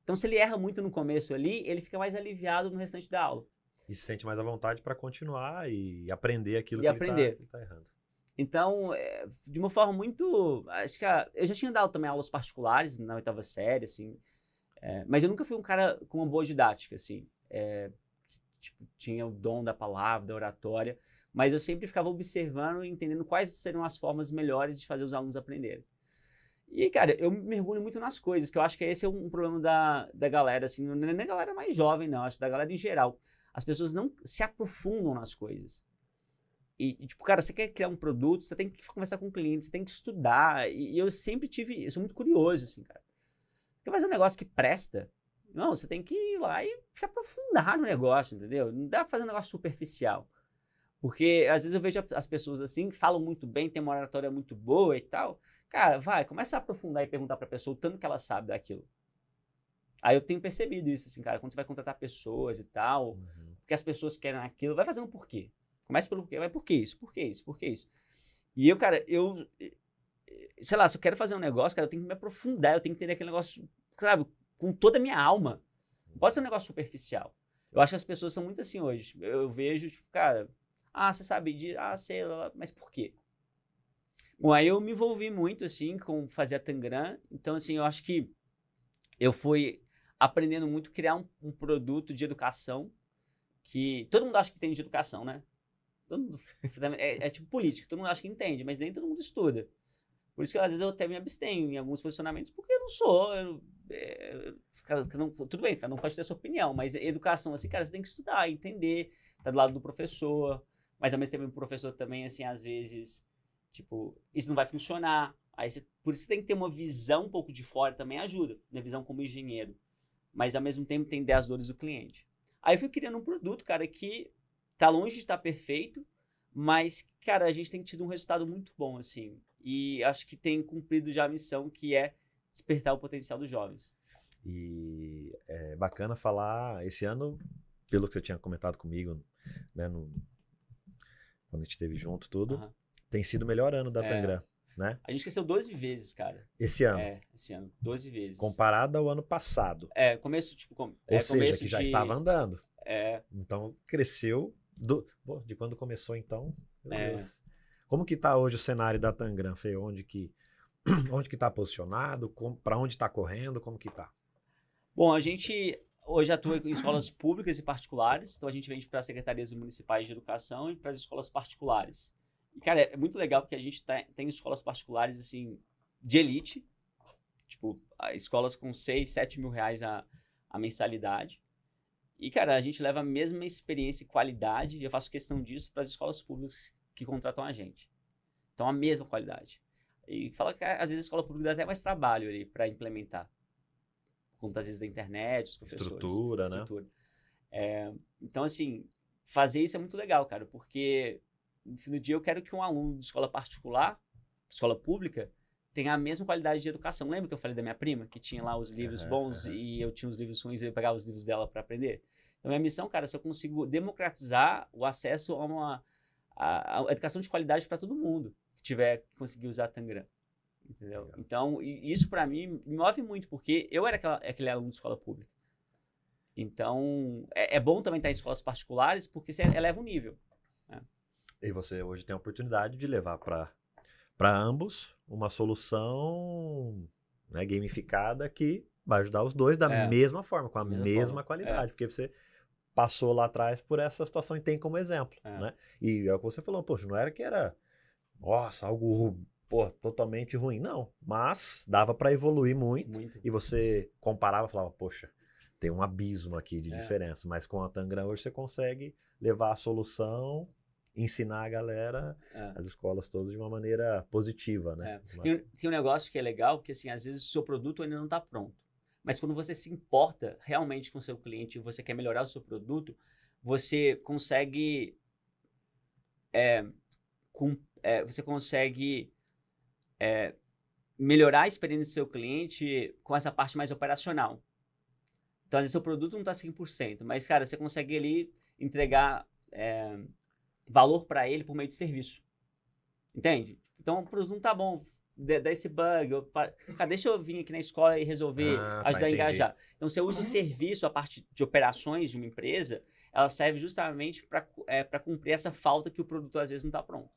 Então, se ele erra muito no começo ali, ele fica mais aliviado no restante da aula. E se sente mais à vontade para continuar e aprender aquilo que ele tá errando. Então, de uma forma muito... Acho que eu já tinha dado também aulas particulares na 8ª série, assim. Mas eu nunca fui um cara com uma boa didática, assim. Tipo, tinha o dom da palavra, da oratória. Mas eu sempre ficava observando e entendendo quais seriam as formas melhores de fazer os alunos aprenderem. E, cara, eu mergulho muito nas coisas, que eu acho que esse é um problema da galera, assim. Não é nem a galera mais jovem, não. Acho da galera em geral. As pessoas não se aprofundam nas coisas. E, tipo, cara, você quer criar um produto, você tem que conversar com o cliente, você tem que estudar. E eu sempre eu sou muito curioso, assim, cara. Quer fazer um negócio que presta? Não, você tem que ir lá e se aprofundar no negócio, entendeu? Não dá pra fazer um negócio superficial. Porque, às vezes, eu vejo as pessoas assim, que falam muito bem, tem uma oratória muito boa e tal. Cara, começa a aprofundar e perguntar pra pessoa o tanto que ela sabe daquilo. Aí eu tenho percebido isso, assim, cara, quando você vai contratar pessoas e tal, porque as pessoas querem aquilo, vai fazendo por quê? Começa pelo porquê, vai por que isso? Por que isso? Por que isso? E eu, cara, sei lá, se eu quero fazer um negócio, cara, eu tenho que me aprofundar, eu tenho que entender aquele negócio, sabe, com toda a minha alma. Não pode ser um negócio superficial. Eu acho que as pessoas são muito assim hoje. Eu vejo, tipo, cara, você sabe disso, sei lá, mas por quê? Bom, aí eu me envolvi muito, assim, com fazer a Tangram. Então, assim, eu acho que eu fui aprendendo muito a criar um produto de educação que todo mundo acha que tem de educação, né? Todo mundo, é tipo política, todo mundo acha que entende, mas nem todo mundo estuda. Por isso que às vezes eu até me abstenho em alguns posicionamentos, porque eu não sou. Tudo bem, cada um pode ter a sua opinião, mas educação, assim, cara, você tem que estudar, entender, tá do lado do professor, mas ao mesmo tempo o professor também, assim, às vezes, tipo, isso não vai funcionar. Por isso você tem que ter uma visão um pouco de fora, também ajuda, minha visão como engenheiro, mas ao mesmo tempo entender as dores do cliente. Aí eu fui criando um produto, cara, que tá longe de estar perfeito, mas, cara, a gente tem tido um resultado muito bom, assim. E acho que tem cumprido já a missão, que é despertar o potencial dos jovens. E é bacana falar, esse ano, pelo que você tinha comentado comigo, né, quando a gente esteve junto, tudo, tem sido o melhor ano da Tangram, né? A gente cresceu 12 vezes, cara. Esse ano? Esse ano, 12 vezes. Comparado ao ano passado. Começo, tipo... Ou seja, que já estava andando. Então, cresceu de quando começou, então. Meu Deus. Como que tá hoje o cenário da Tangram, Fê? Onde que tá posicionado? Para onde tá correndo? Como que tá? Bom, a gente hoje atua em escolas públicas e particulares. Então, a gente vende para as secretarias municipais de educação e para as escolas particulares. E, cara, é muito legal porque a gente tem escolas particulares, assim, de elite. Tipo, escolas com 6, 7 mil reais a mensalidade. E, cara, a gente leva a mesma experiência e qualidade, e eu faço questão disso, para as escolas públicas que contratam a gente. Então, a mesma qualidade. E fala que, às vezes, a escola pública dá até mais trabalho ali para implementar. Por conta, às vezes, da internet, os professores. Estrutura, né? Então, assim, fazer isso é muito legal, cara, porque no fim do dia eu quero que um aluno de escola particular, escola pública, tenha a mesma qualidade de educação. Lembra que eu falei da minha prima, que tinha lá os livros bons e eu tinha os livros ruins e eu pegava os livros dela para aprender? Então, minha missão, cara, é se eu consigo democratizar o acesso a educação de qualidade para todo mundo que conseguir usar a Tangram. Entendeu? Então, isso para mim me move muito, porque eu era aquele aluno de escola pública. Então, é bom também estar em escolas particulares, porque você eleva o nível. Né? E você hoje tem a oportunidade de levar para ambos uma solução, né, gamificada que vai ajudar os dois da mesma forma, com a mesma qualidade, porque você passou lá atrás por essa situação e tem como exemplo, né? E é o que você falou, poxa, não era que era, nossa, algo totalmente ruim, não, mas dava para evoluir muito e você comparava e falava, poxa, tem um abismo aqui de diferença, mas com a Tangram hoje você consegue levar a solução, ensinar a galera, as escolas todas de uma maneira positiva, né? Tem um negócio que é legal, porque assim, às vezes o seu produto ainda não está pronto. Mas quando você se importa realmente com o seu cliente e você quer melhorar o seu produto, você consegue melhorar a experiência do seu cliente com essa parte mais operacional. Então, às vezes, seu produto não está 100%, mas, cara, você consegue ali entregar valor para ele por meio de serviço. Entende? Então, o produto não tá bom, dá esse bug. Cara, deixa eu vir aqui na escola e resolver, ajudar a engajar. Então, você usa o serviço, a parte de operações de uma empresa, ela serve justamente para cumprir essa falta que o produto, às vezes, não está pronto.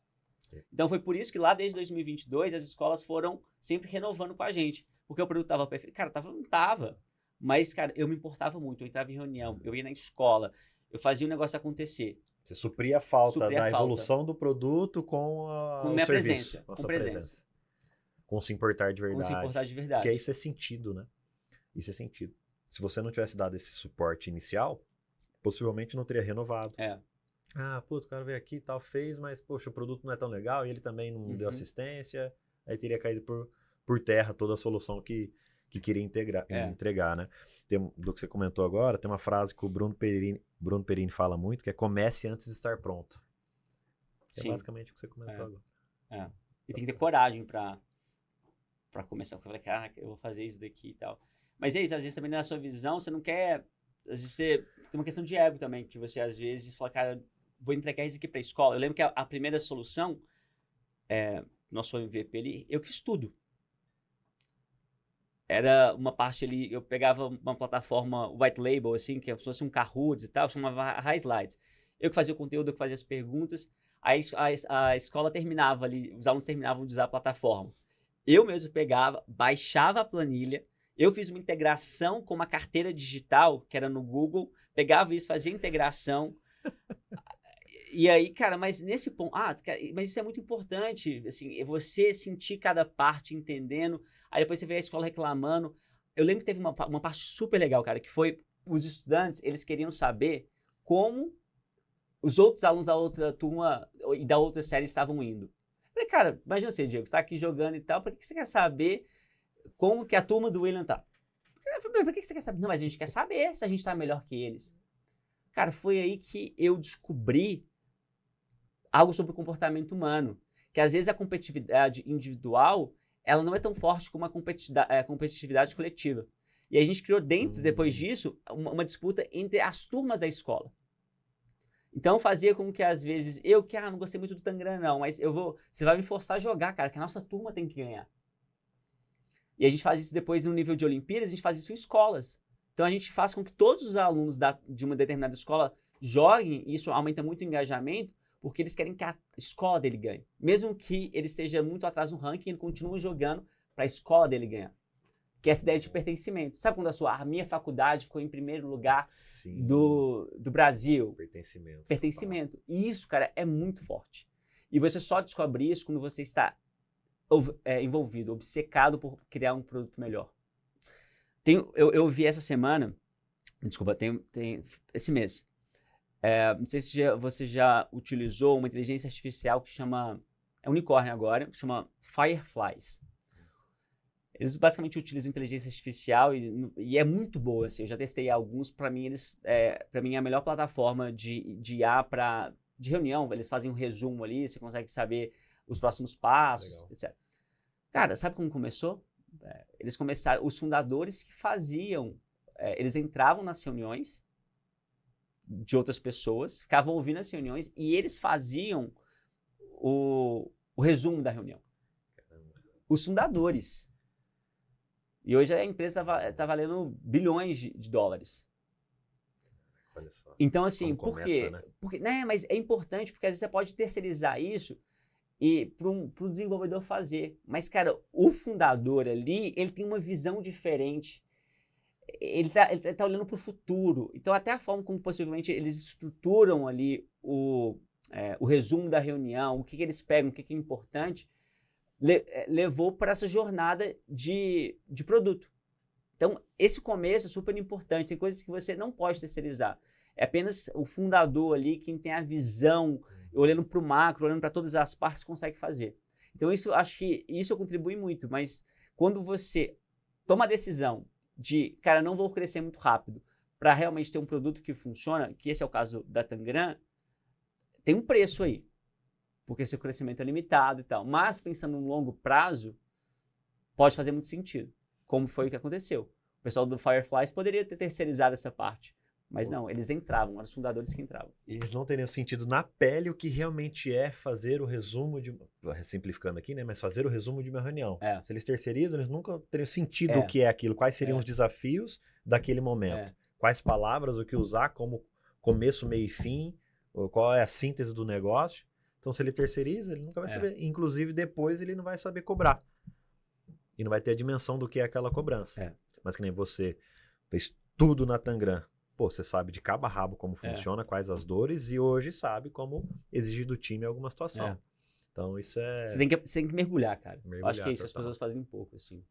Então, foi por isso que lá, desde 2022, as escolas foram sempre renovando com a gente. Porque o produto estava perfeito. Cara, não tava. Mas, cara, eu me importava muito. Eu entrava em reunião, eu ia na escola, eu fazia o negócio acontecer. Você supria a falta da evolução do produto com a minha presença. Com presença. Com se importar de verdade. Com se importar de verdade. Porque isso é sentido, né? Isso é sentido. Se você não tivesse dado esse suporte inicial, possivelmente não teria renovado. O cara veio aqui e tal, fez, mas, poxa, o produto não é tão legal e ele também não deu assistência, aí teria caído por terra toda a solução que queria entregar, né? Do que você comentou agora, tem uma frase que o Bruno Perini fala muito, que é comece antes de estar pronto. É basicamente o que você comentou agora. E tem que ter coragem pra começar. Eu falei, caraca, eu vou fazer isso daqui e tal. Mas é isso, às vezes também na sua visão, você não quer... Às vezes você tem uma questão de ego também, que você às vezes fala, cara, vou entregar isso aqui pra escola. Eu lembro que a primeira solução, nosso MVP ali, eu que fiz tudo. Era uma parte ali, eu pegava uma plataforma white label, assim, que é como se fosse um Kahoot e tal, chamava High Slides. Eu que fazia o conteúdo, eu que fazia as perguntas, aí a escola terminava ali, os alunos terminavam de usar a plataforma. Eu mesmo pegava, baixava a planilha, eu fiz uma integração com uma carteira digital, que era no Google, pegava isso, fazia integração. E aí, cara, mas nesse ponto... mas isso é muito importante, assim, você sentir cada parte, entendendo. Aí depois você vê a escola reclamando. Eu lembro que teve uma parte super legal, cara, que foi os estudantes, eles queriam saber como os outros alunos da outra turma e da outra série estavam indo. Eu falei, cara, imagina você, Diego, você tá aqui jogando e tal, por que você quer saber como que a turma do William tá? Eu falei, por que você quer saber? Não, mas a gente quer saber se a gente tá melhor que eles. Cara, foi aí que eu descobri algo sobre o comportamento humano, que às vezes a competitividade individual, ela não é tão forte como a competitividade coletiva. E a gente criou depois disso, uma disputa entre as turmas da escola. Então fazia com que às vezes, não gostei muito do Tangram não, mas você vai me forçar a jogar, cara, que a nossa turma tem que ganhar. E a gente faz isso depois no nível de Olimpíadas, a gente faz isso em escolas. Então a gente faz com que todos os alunos de uma determinada escola joguem, e isso aumenta muito o engajamento, porque eles querem que a escola dele ganhe. Mesmo que ele esteja muito atrás no ranking, ele continua jogando para a escola dele ganhar. Que é essa ideia de pertencimento. Sabe quando a minha faculdade ficou em primeiro lugar do Brasil? Pertencimento. E isso, cara, é muito forte. E você só descobre isso quando você está envolvido, obcecado por criar um produto melhor. Eu vi essa semana, tem esse mês, não sei se você já utilizou uma inteligência artificial que chama, é unicórnio agora, que chama Fireflies. Eles basicamente utilizam inteligência artificial e é muito boa, assim, eu já testei alguns, para mim é a melhor plataforma de IA de reunião, eles fazem um resumo ali, você consegue saber os próximos passos, etc. Cara, sabe como começou? Eles começaram, os fundadores que faziam, eles entravam nas reuniões de outras pessoas, ficavam ouvindo as reuniões e eles faziam o resumo da reunião. Os fundadores. E hoje a empresa tá valendo bilhões de dólares. Olha só. Então, assim, por quê? Né? Mas é importante porque às vezes você pode terceirizar isso e para o desenvolvedor fazer. Mas, cara, o fundador ali, ele tem uma visão diferente. Ele tá olhando para o futuro. Então, até a forma como possivelmente eles estruturam ali o resumo da reunião, o que eles pegam, o que é importante, levou para essa jornada de produto. Então, esse começo é super importante. Tem coisas que você não pode terceirizar. É apenas o fundador ali, quem tem a visão, olhando para o macro, olhando para todas as partes, consegue fazer. Então, acho que isso contribui muito. Mas quando você toma a decisão de, cara, não vou crescer muito rápido para realmente ter um produto que funciona, que esse é o caso da Tangram, tem um preço aí. porque seu crescimento é limitado e tal. Mas pensando no longo prazo, pode fazer muito sentido, como foi o que aconteceu. O pessoal do Fireflies poderia ter terceirizado essa parte, mas não, eles entravam, eram os fundadores que entravam. Eles não teriam sentido na pele o que realmente é fazer o resumo de... Simplificando aqui, né? Mas fazer o resumo de uma reunião. Se eles terceirizam, eles nunca teriam sentido o que é aquilo, quais seriam os desafios daquele momento. Quais palavras, o que usar, como começo, meio e fim, qual é a síntese do negócio. Então, se ele terceiriza, ele nunca vai saber. Inclusive, depois ele não vai saber cobrar. E não vai ter a dimensão do que é aquela cobrança. Mas que nem você fez tudo na Tangram. Pô, você sabe de cabo a rabo como funciona, quais as dores, e hoje sabe como exigir do time alguma situação. Então, isso é... Você tem que mergulhar, cara. Eu acho que é isso, as pessoas fazem um pouco, assim.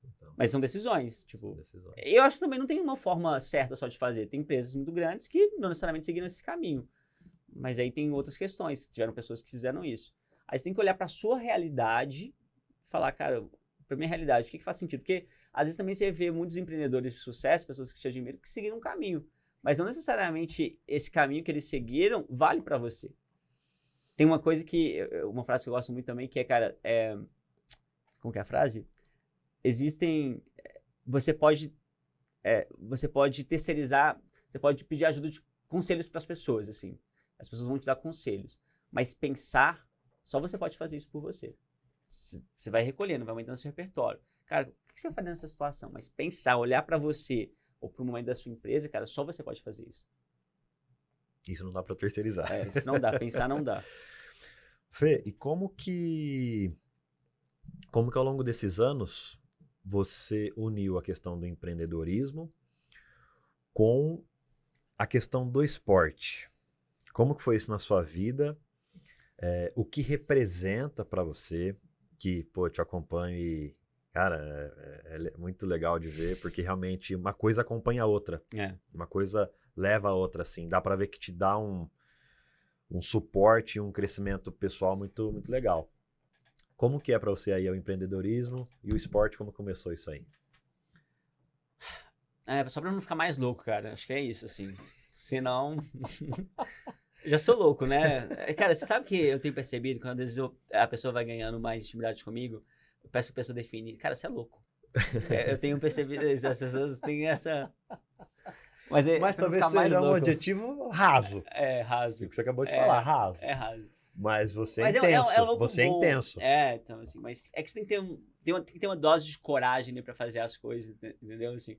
Então, mas são decisões, tipo... Eu acho que também não tem uma forma certa só de fazer. Tem empresas muito grandes que não necessariamente seguiram esse caminho. Mas aí tem outras questões. Tiveram pessoas que fizeram isso. Aí você tem que olhar pra sua realidade e falar, cara, pra minha realidade, o que faz sentido? Porque às vezes também você vê muitos empreendedores de sucesso, pessoas que te admiram, que seguiram um caminho. Mas não necessariamente esse caminho que eles seguiram vale pra você. Tem uma coisa que... Uma frase que eu gosto muito também, que é, cara... como que é a frase? Existem... Você pode terceirizar... Você pode pedir ajuda de conselhos pras pessoas, assim. As pessoas vão te dar conselhos. Mas pensar, só você pode fazer isso por você. Você vai recolhendo, vai aumentando seu repertório. Cara, o que você vai fazer nessa situação? Mas pensar, olhar pra você ou pro momento da sua empresa, cara, só você pode fazer isso. Isso não dá pra terceirizar. Isso não dá. Pensar não dá. Fê, e como que ao longo desses anos você uniu a questão do empreendedorismo com a questão do esporte? Como que foi isso na sua vida? O que representa para você, que, pô, te acompanho e, cara, é muito legal de ver, porque realmente uma coisa acompanha a outra. Uma coisa leva a outra, assim. Dá para ver que te dá um suporte e um crescimento pessoal muito, muito legal. Como que é para você aí o empreendedorismo e o esporte, como começou isso aí? Só pra não ficar mais louco, cara. Acho que é isso, assim. Senão... Já sou louco, né? Cara, você sabe que eu tenho percebido, quando às vezes a pessoa vai ganhando mais intimidade comigo, eu peço pra pessoa definir. Cara, você é louco. Eu tenho percebido isso, as pessoas têm essa... Mas talvez seja um adjetivo raso. Raso. O que você acabou de falar, raso. É raso. Mas você é intenso. É louco você bom. É intenso. Então, assim, mas é que você tem que ter uma dose de coragem, né, pra fazer as coisas, entendeu? Assim,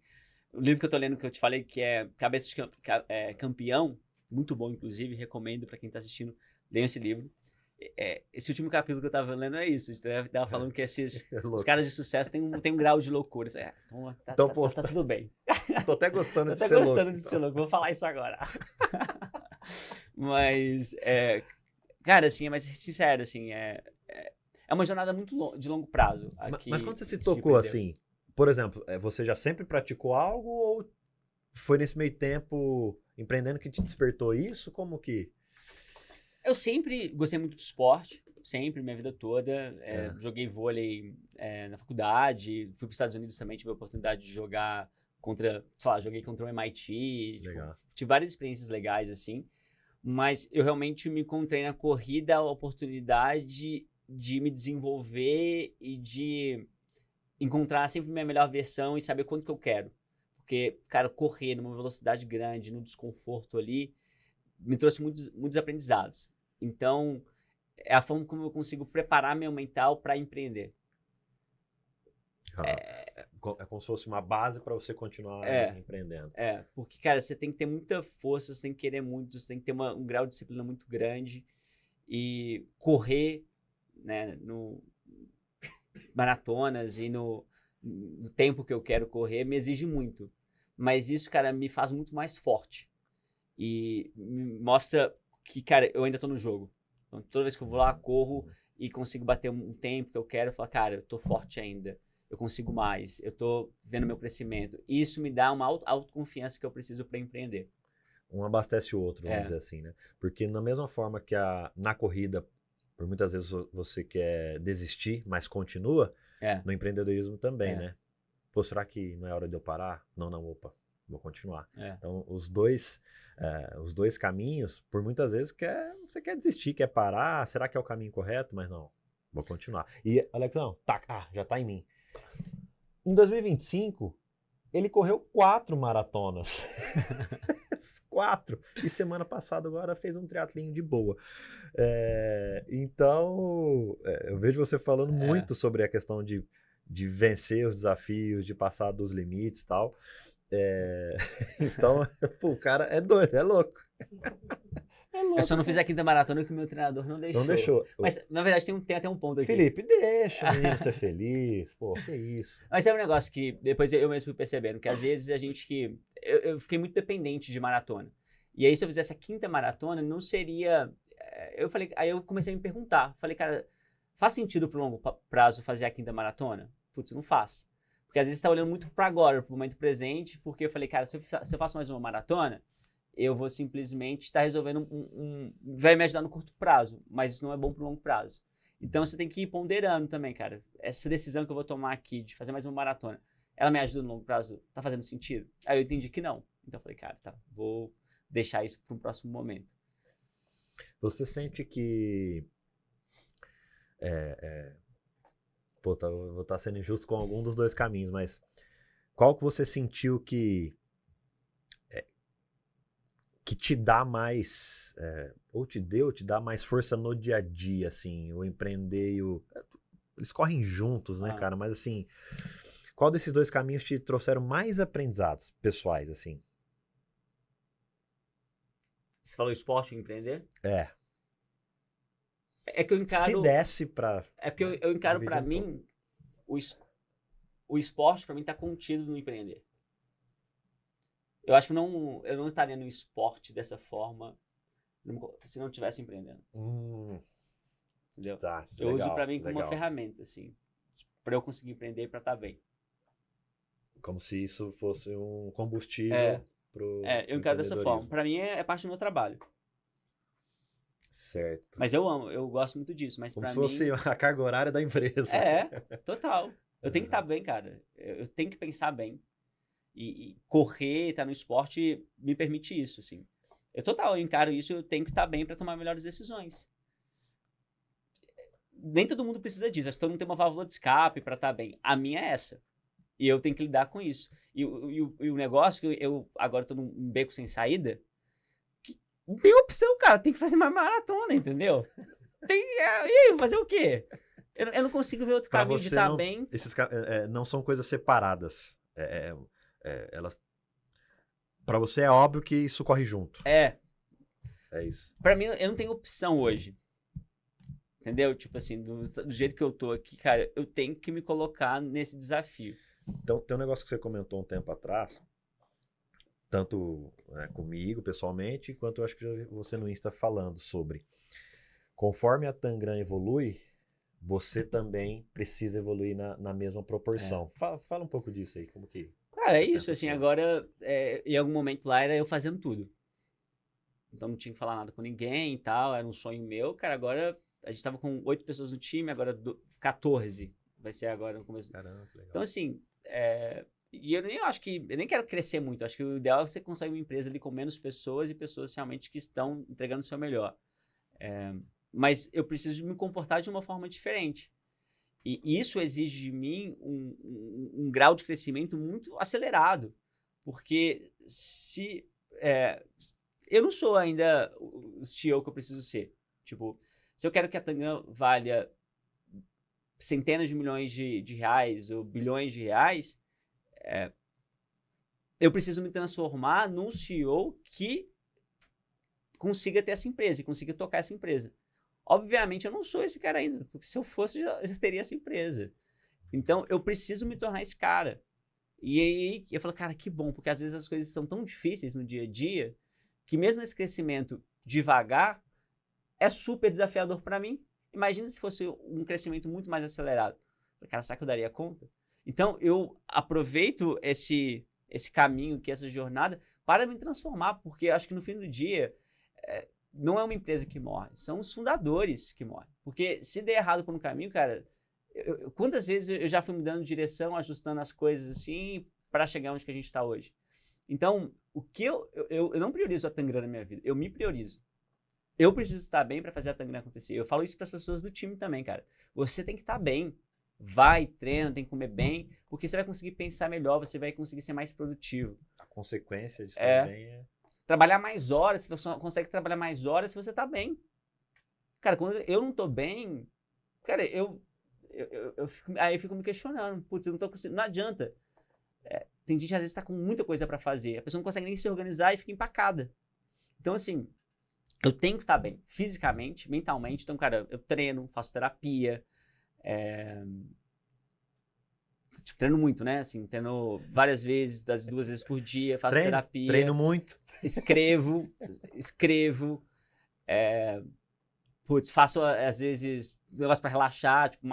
o livro que eu tô lendo, que eu te falei, que é Cabeça de Campeão, muito bom, inclusive, recomendo pra quem tá assistindo, leiam esse livro. Esse último capítulo que eu tava lendo é isso. Eu tava falando que os caras de sucesso têm um grau de loucura. Eu falei, então tá tudo bem. Tô até gostando de ser louco. Tô gostando de ser louco, vou falar isso agora. Mas, cara, assim, mas sincero, assim, é uma jornada muito de longo prazo. Aqui, mas quando você se tocou assim, por exemplo, você já sempre praticou algo ou foi nesse meio tempo empreendendo que te despertou isso? Como que... Eu sempre gostei muito de esporte, sempre, minha vida toda. Joguei vôlei na faculdade, fui para os Estados Unidos também, tive a oportunidade de jogar joguei contra o MIT. Tive várias experiências legais, assim. Mas eu realmente me encontrei na corrida a oportunidade de me desenvolver e de encontrar sempre minha melhor versão e saber quanto que eu quero. Porque, cara, correr numa velocidade grande, no desconforto ali, me trouxe muitos aprendizados. Então, é a forma como eu consigo preparar meu mental para empreender. É como se fosse uma base para você continuar empreendendo. Porque, cara, você tem que ter muita força, você tem que querer muito, você tem que ter um grau de disciplina muito grande e correr, né, no maratonas e no tempo que eu quero correr me exige muito. Mas isso, cara, me faz muito mais forte. E me mostra que, cara, eu ainda tô no jogo. Então, toda vez que eu vou lá, corro e consigo bater um tempo que eu quero, eu falo, cara, eu tô forte ainda. Eu consigo mais. Eu tô vendo meu crescimento. Isso me dá uma autoconfiança que eu preciso para empreender. Um abastece o outro, vamos dizer assim, né? Porque na mesma forma que na corrida, por muitas vezes você quer desistir, mas continua, no empreendedorismo também, né? Pô, será que não é hora de eu parar? Não, opa. vou continuar. É. Então, os dois caminhos, por muitas vezes, você quer desistir, quer parar, será que é o caminho correto? Mas não, vou continuar. E, Alexão, já tá em mim. Em 2025, ele correu 4 maratonas. 4. E semana passada agora fez um triatlinho de boa. Então, eu vejo você falando muito sobre a questão de vencer os desafios, de passar dos limites e tal. Então, pô, o cara é doido, é louco. Eu só não fiz a quinta maratona que o meu treinador não deixou. Não deixou. Mas, na verdade, tem até um ponto aqui. Felipe, deixa o menino ser feliz. Pô, que isso. Mas é um negócio que depois eu mesmo fui percebendo, que às vezes a gente que... Eu fiquei muito dependente de maratona. E aí, se eu fizesse a quinta maratona, não seria... Aí eu comecei a me perguntar. Falei, cara, faz sentido pro longo prazo fazer a quinta maratona? Putz, não faz. Porque às vezes você tá olhando muito para agora, pro momento presente, porque eu falei, cara, se eu faço mais uma maratona, eu vou simplesmente estar resolvendo vai me ajudar no curto prazo, mas isso não é bom pro longo prazo. Então você tem que ir ponderando também, cara. Essa decisão que eu vou tomar aqui de fazer mais uma maratona, ela me ajuda no longo prazo? Tá fazendo sentido? Aí eu entendi que não. Então eu falei, cara, tá, vou deixar isso para um próximo momento. Você sente que... vou estar sendo injusto com algum dos dois caminhos, mas qual que você sentiu que te dá mais, ou te dá mais força no dia a dia, assim, o empreender e eles correm juntos, né, cara? Mas assim, qual desses dois caminhos te trouxeram mais aprendizados pessoais, assim? Você falou esporte e empreender? É que eu encaro... Se desse pra... É porque eu encaro pra mim, o esporte pra mim tá contido no empreender. Eu acho que eu não estaria no esporte dessa forma se não estivesse empreendendo. Entendeu? Tá, eu uso pra mim como uma ferramenta, assim, pra eu conseguir empreender e pra estar bem. Como se isso fosse um combustível pro eu encaro dessa forma. Pra mim é parte do meu trabalho. Certo. Mas eu amo, eu gosto muito disso. Mas como pra se fosse a carga horária da empresa. Total. Eu tenho que estar bem, cara. Eu tenho que pensar bem. E correr, estar no esporte, me permite isso, assim. Eu encaro isso, eu tenho que estar bem para tomar melhores decisões. Nem todo mundo precisa disso, acho que todo mundo tem uma válvula de escape para estar bem. A minha é essa. E eu tenho que lidar com isso. E o negócio que eu agora tô num beco sem saída, que não tem opção, cara, tem que fazer mais maratona, entendeu? E aí, fazer o quê? Eu não consigo ver outro caminho de estar bem. Esses não são coisas separadas. Elas... Pra você é óbvio que isso corre junto. É isso. Pra mim, eu não tenho opção hoje. Entendeu? Tipo assim, do jeito que eu tô aqui, cara, eu tenho que me colocar nesse desafio. Então, tem um negócio que você comentou um tempo atrás, tanto comigo, pessoalmente, quanto eu acho que já vi você no Insta falando sobre. Conforme a Tangram evolui, você também precisa evoluir na mesma proporção. Fala um pouco disso aí, como que... Cara, é isso, assim, agora, em algum momento lá era eu fazendo tudo. Então não tinha que falar nada com ninguém e tal, era um sonho meu. Cara, agora a gente tava com 8 pessoas no time, agora 14 vai ser agora no começo. Caramba, legal. Então assim, e eu nem quero crescer muito, acho que o ideal é você conseguir uma empresa ali com menos pessoas e pessoas realmente que estão entregando o seu melhor. Mas eu preciso me comportar de uma forma diferente. E isso exige de mim um grau de crescimento muito acelerado. Porque eu não sou ainda o CEO que eu preciso ser. Tipo, se eu quero que a Tangram valha centenas de milhões de reais ou bilhões de reais, eu preciso me transformar num CEO que consiga ter essa empresa e consiga tocar essa empresa. Obviamente, eu não sou esse cara ainda, porque se eu fosse, eu já teria essa empresa. Então, eu preciso me tornar esse cara. E aí, eu falo, cara, que bom, porque às vezes as coisas são tão difíceis no dia a dia, que mesmo nesse crescimento devagar, é super desafiador para mim. Imagina se fosse um crescimento muito mais acelerado. Cara, será que eu daria conta? Então, eu aproveito esse caminho, essa jornada, para me transformar, porque eu acho que no fim do dia... não é uma empresa que morre, são os fundadores que morrem. Porque se der errado por um caminho, cara, quantas vezes eu já fui mudando de direção, ajustando as coisas assim, para chegar onde que a gente está hoje. Então, o que eu não priorizo a Tangram na minha vida, eu me priorizo. Eu preciso estar bem para fazer a Tangram acontecer. Eu falo isso para as pessoas do time também, cara. Você tem que estar bem. Vai, treina, tem que comer bem, porque você vai conseguir pensar melhor, você vai conseguir ser mais produtivo. A consequência de estar bem é... Trabalhar mais horas, você só consegue trabalhar mais horas se você tá bem. Cara, quando eu não tô bem, cara, aí eu fico me questionando. Putz, eu não tô conseguindo, não adianta. Tem gente que às vezes tá com muita coisa para fazer, a pessoa não consegue nem se organizar e fica empacada. Então, assim, eu tenho que estar bem, fisicamente, mentalmente. Então, cara, eu treino, faço terapia, treino muito, né? Assim, treino várias vezes, das 2 vezes por dia, faço terapia. Treino muito. Escrevo. Faço, às vezes, negócio pra relaxar, tipo,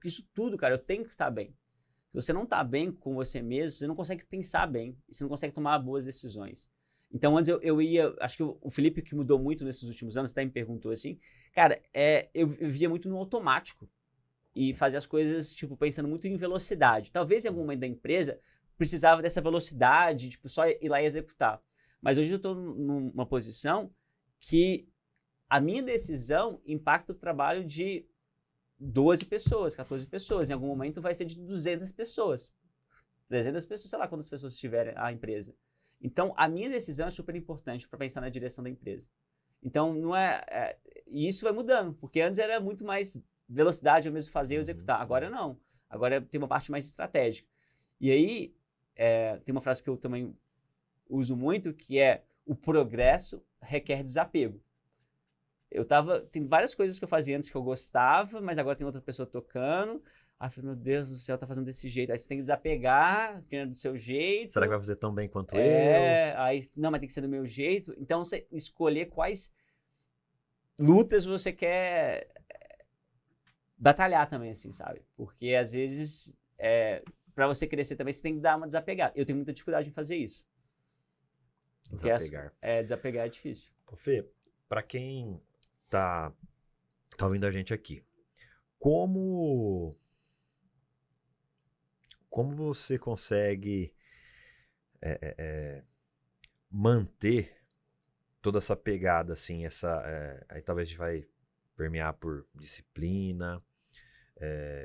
isso tudo, cara, eu tenho que estar bem. Se você não tá bem com você mesmo, você não consegue pensar bem, você não consegue tomar boas decisões. Então, antes eu ia, acho que o Felipe que mudou muito nesses últimos anos, até me perguntou assim, cara, eu via muito no automático e fazia as coisas, tipo, pensando muito em velocidade. Talvez em algum momento da empresa precisava dessa velocidade, tipo, só ir lá e executar. Mas hoje eu tô numa posição que a minha decisão impacta o trabalho de 12 pessoas, 14 pessoas. Em algum momento vai ser de 200 pessoas. 300 pessoas, sei lá quantas pessoas tiverem a empresa. Então, a minha decisão é super importante para pensar na direção da empresa. Então, não e isso vai mudando, porque antes era muito mais velocidade, eu mesmo fazer e executar. Agora não. Agora tem uma parte mais estratégica. E aí, tem uma frase que eu também uso muito, que é: o progresso requer desapego. Tem várias coisas que eu fazia antes que eu gostava, mas agora tem outra pessoa tocando. Aí eu falei, meu Deus do céu, tá fazendo desse jeito. Aí você tem que desapegar, que é do seu jeito. Será que vai fazer tão bem quanto eu? Aí, não, mas tem que ser do meu jeito. Então, você escolher quais lutas você quer batalhar também, assim, sabe? Porque, às vezes, pra você crescer também, você tem que dar uma desapegada. Eu tenho muita dificuldade em fazer isso. Desapegar. Desapegar é difícil. Ô Fê, pra quem tá ouvindo a gente aqui, como você consegue manter toda essa pegada, assim, aí talvez a gente vai permear por disciplina,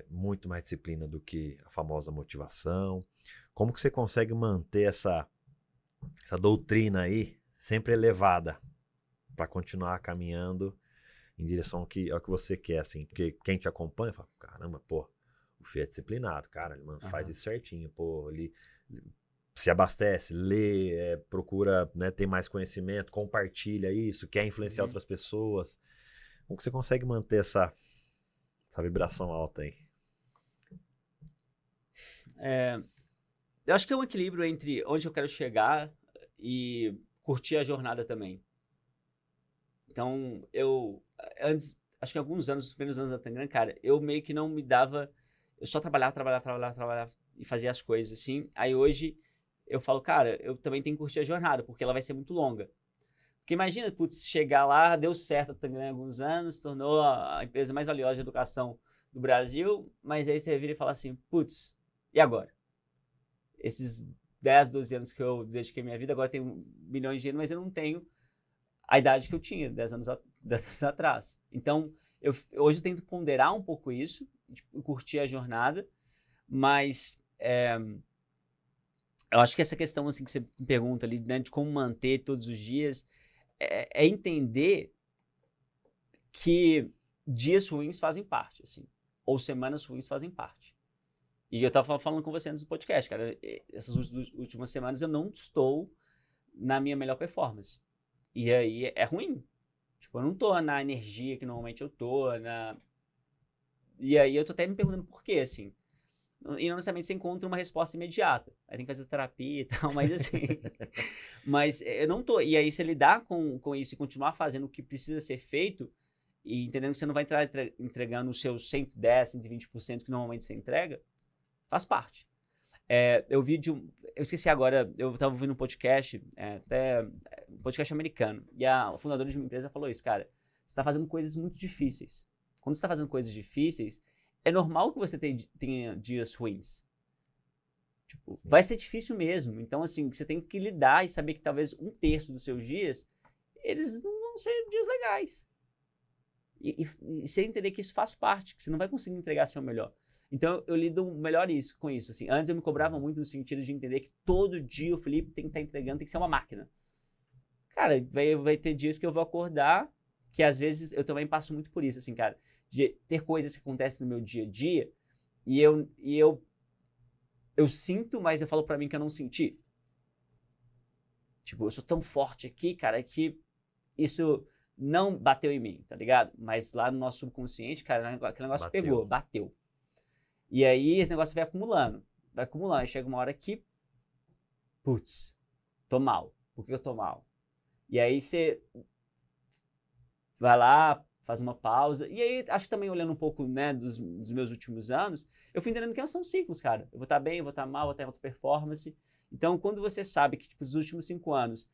muito mais disciplina do que a famosa motivação. Como que você consegue manter essa doutrina aí sempre elevada para continuar caminhando em direção ao que você quer, assim? Porque quem te acompanha fala, caramba, pô, o Fê é disciplinado, cara, ele faz isso certinho, pô, ele se abastece, lê, procura, né, ter mais conhecimento, compartilha isso, quer influenciar outras pessoas. Como que você consegue manter essa vibração alta aí? Eu acho que é um equilíbrio entre onde eu quero chegar e curtir a jornada também. Então, antes, acho que alguns anos, os primeiros anos da Tangram, cara, eu meio que não me dava, eu só trabalhava e fazia as coisas, assim. Aí hoje eu falo, cara, eu também tenho que curtir a jornada, porque ela vai ser muito longa. Porque imagina, putz, chegar lá, deu certo a Tangram há alguns anos, se tornou a empresa mais valiosa de educação do Brasil, mas aí você vira e fala assim, putz, e agora? Esses 10, 12 anos que eu dediquei minha vida, agora eu tenho milhões de dinheiro, mas eu não tenho a idade que eu tinha 10 anos atrás. Então, hoje eu tento ponderar um pouco isso, tipo, curtir a jornada, mas eu acho que essa questão assim, que você me pergunta ali, né, de como manter todos os dias, é entender que dias ruins fazem parte, assim, ou semanas ruins fazem parte. E eu tava falando com você antes do podcast, cara, essas últimas semanas eu não estou na minha melhor performance. E aí é ruim. Tipo, eu não tô na energia que normalmente eu tô, E aí eu tô até me perguntando por quê, assim. E não necessariamente você encontra uma resposta imediata. Aí tem que fazer terapia e tal, mas assim... Mas eu não tô... E aí você lidar com isso e continuar fazendo o que precisa ser feito e entendendo que você não vai entrar entregando os seus 110%, 120% que normalmente você entrega, faz parte. Eu esqueci agora, eu estava ouvindo um podcast, um podcast americano, e a fundadora de uma empresa falou isso, cara, você está fazendo coisas muito difíceis. Quando você está fazendo coisas difíceis, é normal que você tenha dias ruins. Tipo, vai ser difícil mesmo. Então, assim, você tem que lidar e saber que talvez 1/3 dos seus dias, eles não vão ser dias legais. E você entender que isso faz parte, que você não vai conseguir entregar seu melhor. Então, eu lido melhor com isso. Assim. Antes eu me cobrava muito no sentido de entender que todo dia o Felipe tem que estar entregando, tem que ser uma máquina. Cara, vai ter dias que eu vou acordar, que às vezes eu também passo muito por isso, assim, cara, de ter coisas que acontecem no meu dia a dia, e eu sinto, mas eu falo pra mim que eu não senti. Tipo, eu sou tão forte aqui, cara, que isso não bateu em mim, tá ligado? Mas lá no nosso subconsciente, cara, aquele negócio pegou, bateu. E aí esse negócio vai acumulando. Aí chega uma hora que, putz, tô mal. Por que eu tô mal? E aí você vai lá, faz uma pausa. E aí, acho que também olhando um pouco, né, dos meus últimos anos, eu fui entendendo que são ciclos, cara. Eu vou estar bem, eu vou estar mal, vou estar em alta performance. Então, quando você sabe que, tipo, nos últimos 5 anos,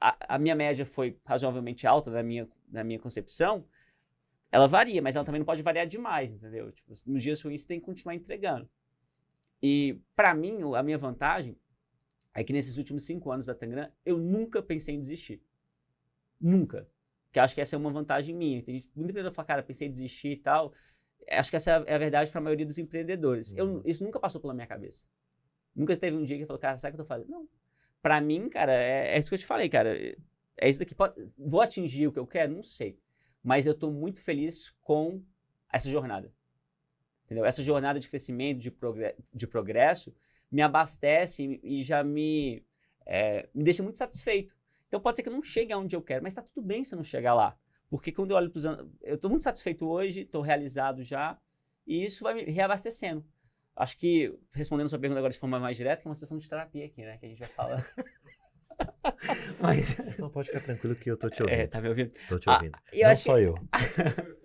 a minha média foi razoavelmente alta na minha concepção, ela varia, mas ela também não pode variar demais, entendeu? Tipo, nos dias ruins você tem que continuar entregando. E, pra mim, a minha vantagem é que nesses últimos 5 anos da Tangram, eu nunca pensei em desistir. Nunca. Porque acho que essa é uma vantagem minha. Tem muito empreendedor que fala, cara, pensei em desistir e tal. Acho que essa é a verdade para a maioria dos empreendedores. Isso nunca passou pela minha cabeça. Nunca teve um dia que eu falei, cara, sabe o que eu tô fazendo? Não. Pra mim, cara, é isso que eu te falei, cara. É isso daqui. Vou atingir o que eu quero? Não sei. Mas eu tô muito feliz com essa jornada. Entendeu? Essa jornada de crescimento, de progresso, me abastece e já me deixa muito satisfeito. Então pode ser que eu não chegue aonde eu quero, mas tá tudo bem se eu não chegar lá. Porque quando eu olho para os anos, eu tô muito satisfeito hoje, tô realizado já, e isso vai me reabastecendo. Acho que, respondendo a sua pergunta agora de forma mais direta, que é uma sessão de terapia aqui, né? Que a gente vai falar. Mas... Não, pode ficar tranquilo que eu tô te ouvindo. Tá me ouvindo? Tô te ouvindo. Não só eu.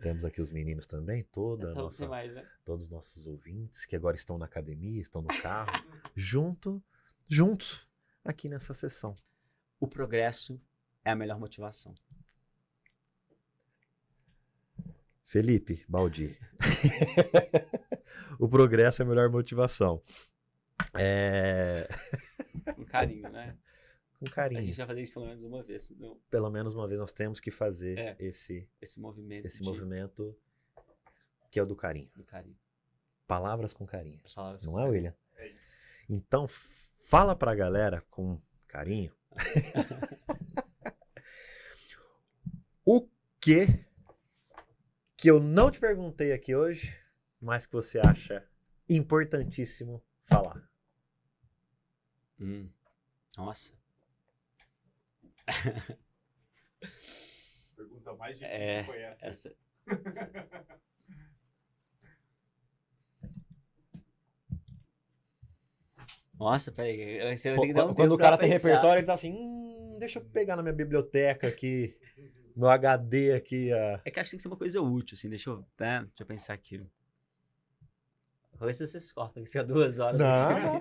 Temos aqui os meninos também, mais, né? Todos os nossos ouvintes que agora estão na academia, estão no carro, juntos, aqui nessa sessão. O progresso é a melhor motivação. Felipe Baldi. O progresso é a melhor motivação. Com carinho, né? Com carinho. A gente vai fazer isso pelo menos uma vez. Não? Pelo menos uma vez nós temos que fazer esse movimento que é o do carinho. Do carinho. Palavras com carinho. Palavras não com é, carinho. William? É isso. Então, fala pra galera com carinho o que eu não te perguntei aqui hoje, mas que você acha importantíssimo falar. Nossa. Pergunta mais difícil foi essa. Nossa, peraí. Você vai ter que dar um Quando tempo o cara pra tem pensar. repertório, ele tá assim, deixa eu pegar na minha biblioteca aqui, no HD aqui. É que acho que tem que ser uma coisa útil, assim, deixa eu pensar aqui. Vou ver se vocês cortam, que fica 2 horas. Não.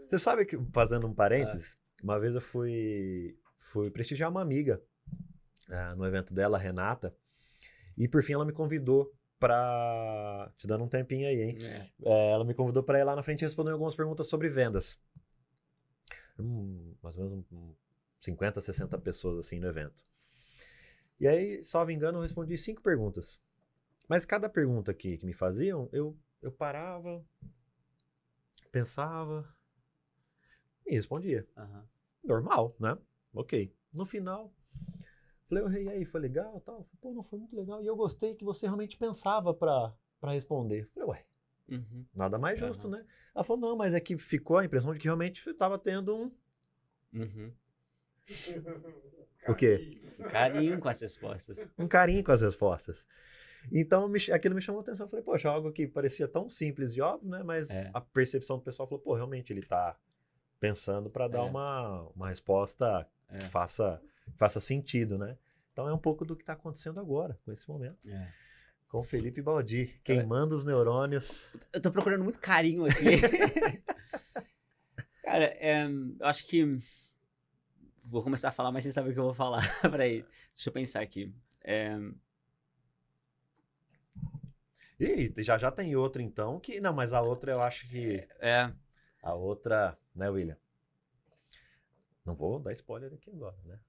Você sabe que, fazendo um parênteses, uma vez eu fui prestigiar uma amiga no evento dela, a Renata, e por fim ela me convidou pra... Te dando um tempinho aí, hein? Ela me convidou pra ir lá na frente e responder algumas perguntas sobre vendas. Mais ou menos 50, 60 pessoas assim no evento. E aí, salvo engano, eu respondi 5 perguntas. Mas cada pergunta que me faziam, eu parava, pensava e respondia. Uhum. Normal, né? Ok. No final, falei, e aí, foi legal? Tal? Pô, não foi muito legal. E eu gostei que você realmente pensava pra responder. Falei, ué, nada mais justo, né? Ela falou, não, mas é que ficou a impressão de que realmente você estava tendo um... O quê? Um carinho com as respostas. Um carinho com as respostas. Então, aquilo me chamou a atenção. Eu falei, poxa, algo que parecia tão simples e óbvio, né? Mas a percepção do pessoal falou, pô, realmente ele tá pensando para dar uma resposta que faça sentido, né? Então é um pouco do que tá acontecendo agora, com esse momento. Com o Felipe Baldi, queimando os neurônios. Eu tô procurando muito carinho aqui. Cara, eu acho que... Vou começar a falar, mas você sabe o que eu vou falar. Peraí, deixa eu pensar aqui. E já tem outra, então, que... Não, mas a outra eu acho que... A outra, né, William? Não vou dar spoiler aqui agora, né?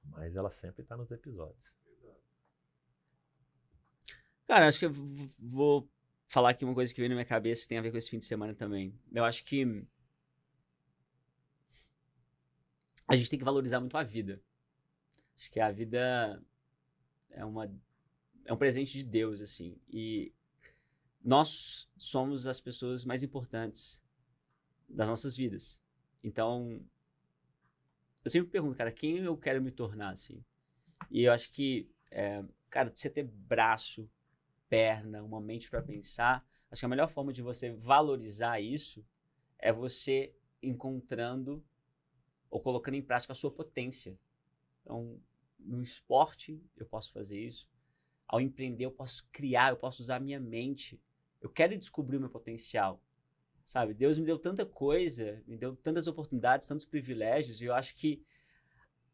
Mas ela sempre tá nos episódios. Cara, acho que eu vou falar aqui uma coisa que veio na minha cabeça que tem a ver com esse fim de semana também. Eu acho que a gente tem que valorizar muito a vida. Acho que a vida é um presente de Deus, assim. E nós somos as pessoas mais importantes das nossas vidas. Então, eu sempre pergunto, cara, quem eu quero me tornar, assim? E eu acho que, cara, você ter braço, perna, uma mente para pensar, acho que a melhor forma de você valorizar isso é você encontrando ou colocando em prática a sua potência. Então, no esporte, eu posso fazer isso. Ao empreender, eu posso criar, eu posso usar a minha mente. Eu quero descobrir o meu potencial, sabe? Deus me deu tanta coisa, me deu tantas oportunidades, tantos privilégios, e eu acho que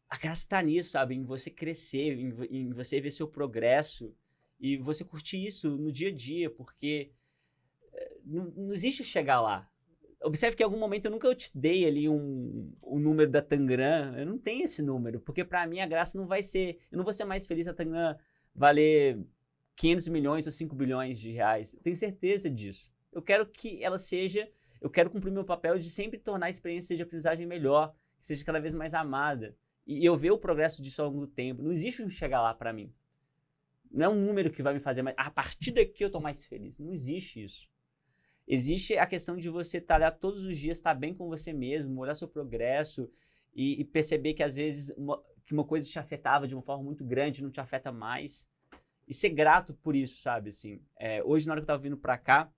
a graça está nisso, sabe? Em você crescer, em você ver seu progresso e você curtir isso no dia a dia, porque não existe chegar lá. Observe que em algum momento eu nunca te dei ali um número da Tangram, eu não tenho esse número, porque para mim a graça não vai ser, eu não vou ser mais feliz se a Tangram valer 500 milhões ou 5 bilhões de reais. Eu tenho certeza disso. Eu quero que ela seja, eu quero cumprir meu papel de sempre tornar a experiência de aprendizagem melhor, que seja cada vez mais amada. E eu ver o progresso disso ao longo do tempo. Não existe um chegar lá para mim. Não é um número que vai me fazer mais, a partir daqui eu tô mais feliz. Não existe isso. Existe a questão de você estar lá todos os dias, estar bem com você mesmo, olhar seu progresso e perceber que às vezes uma coisa te afetava de uma forma muito grande, não te afeta mais. E ser grato por isso, sabe? Assim, hoje, na hora que eu tava vindo pra cá,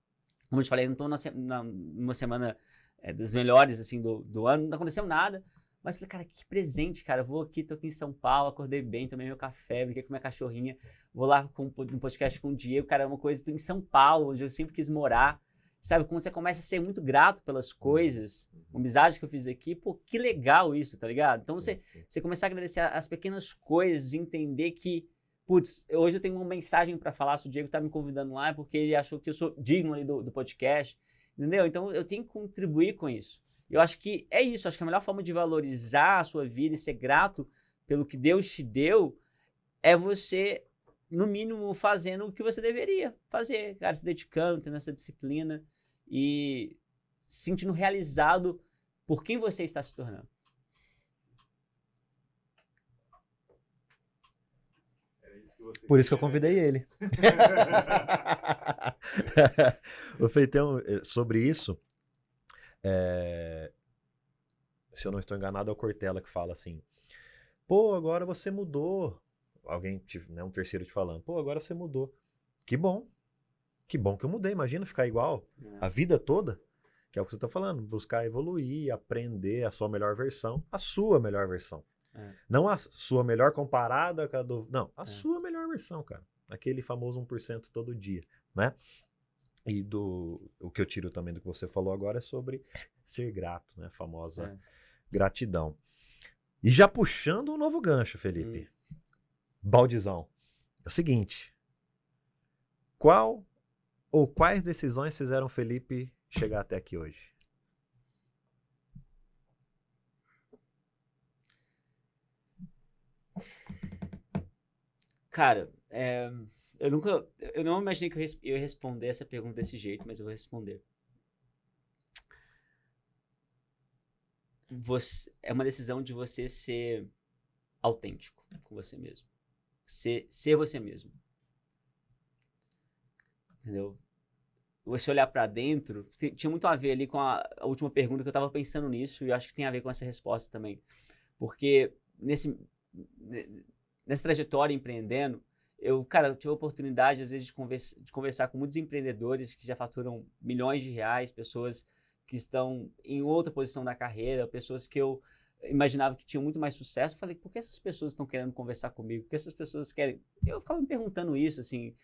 como eu te falei, não tô numa semana das melhores assim, do ano, não aconteceu nada. Mas falei, cara, que presente, cara. Eu vou aqui, tô aqui em São Paulo, acordei bem, tomei meu café, brinquei com minha cachorrinha. Vou lá com um podcast com o Diego, cara, é uma coisa, tô em São Paulo, onde eu sempre quis morar. Sabe, quando você começa a ser muito grato pelas coisas, uma amizade que eu fiz aqui, pô, que legal isso, tá ligado? Então você começar a agradecer as pequenas coisas e entender que, putz, hoje eu tenho uma mensagem pra falar, se o Diego tá me convidando lá, é porque ele achou que eu sou digno ali do podcast, entendeu? Então eu tenho que contribuir com isso. Eu acho que é isso, acho que a melhor forma de valorizar a sua vida e ser grato pelo que Deus te deu é você, no mínimo, fazendo o que você deveria fazer, cara, se dedicando, tendo essa disciplina e se sentindo realizado por quem você está se tornando. Por isso que eu convidei ele. O Feitão, sobre isso, se eu não estou enganado, é o Cortella que fala assim, pô, agora você mudou. Alguém, né, um terceiro te falando, pô, agora você mudou. Que bom que eu mudei, imagina ficar igual a vida toda, que é o que você está falando, buscar evoluir, aprender a sua melhor versão, não a sua melhor comparada com a do... Não, a sua melhor versão, cara, aquele famoso 1% todo dia, né? E o que eu tiro também do que você falou agora é sobre ser grato, né? A famosa gratidão. E já puxando um novo gancho, Felipe. Baldizão. É o seguinte. Qual ou quais decisões fizeram Felipe chegar até aqui hoje? Cara, eu não imaginei que eu ia responder essa pergunta desse jeito, mas eu vou responder. É uma decisão de você ser autêntico com você mesmo. Ser você mesmo. Entendeu? Você olhar pra dentro, tinha muito a ver ali com a última pergunta que eu tava pensando nisso, e eu acho que tem a ver com essa resposta também. Porque nessa trajetória empreendendo, eu tive a oportunidade, às vezes, de conversar com muitos empreendedores que já faturam milhões de reais, pessoas que estão em outra posição da carreira, pessoas que eu imaginava que tinham muito mais sucesso. Eu falei, por que essas pessoas estão querendo conversar comigo? Por que essas pessoas querem... Eu ficava me perguntando isso, assim,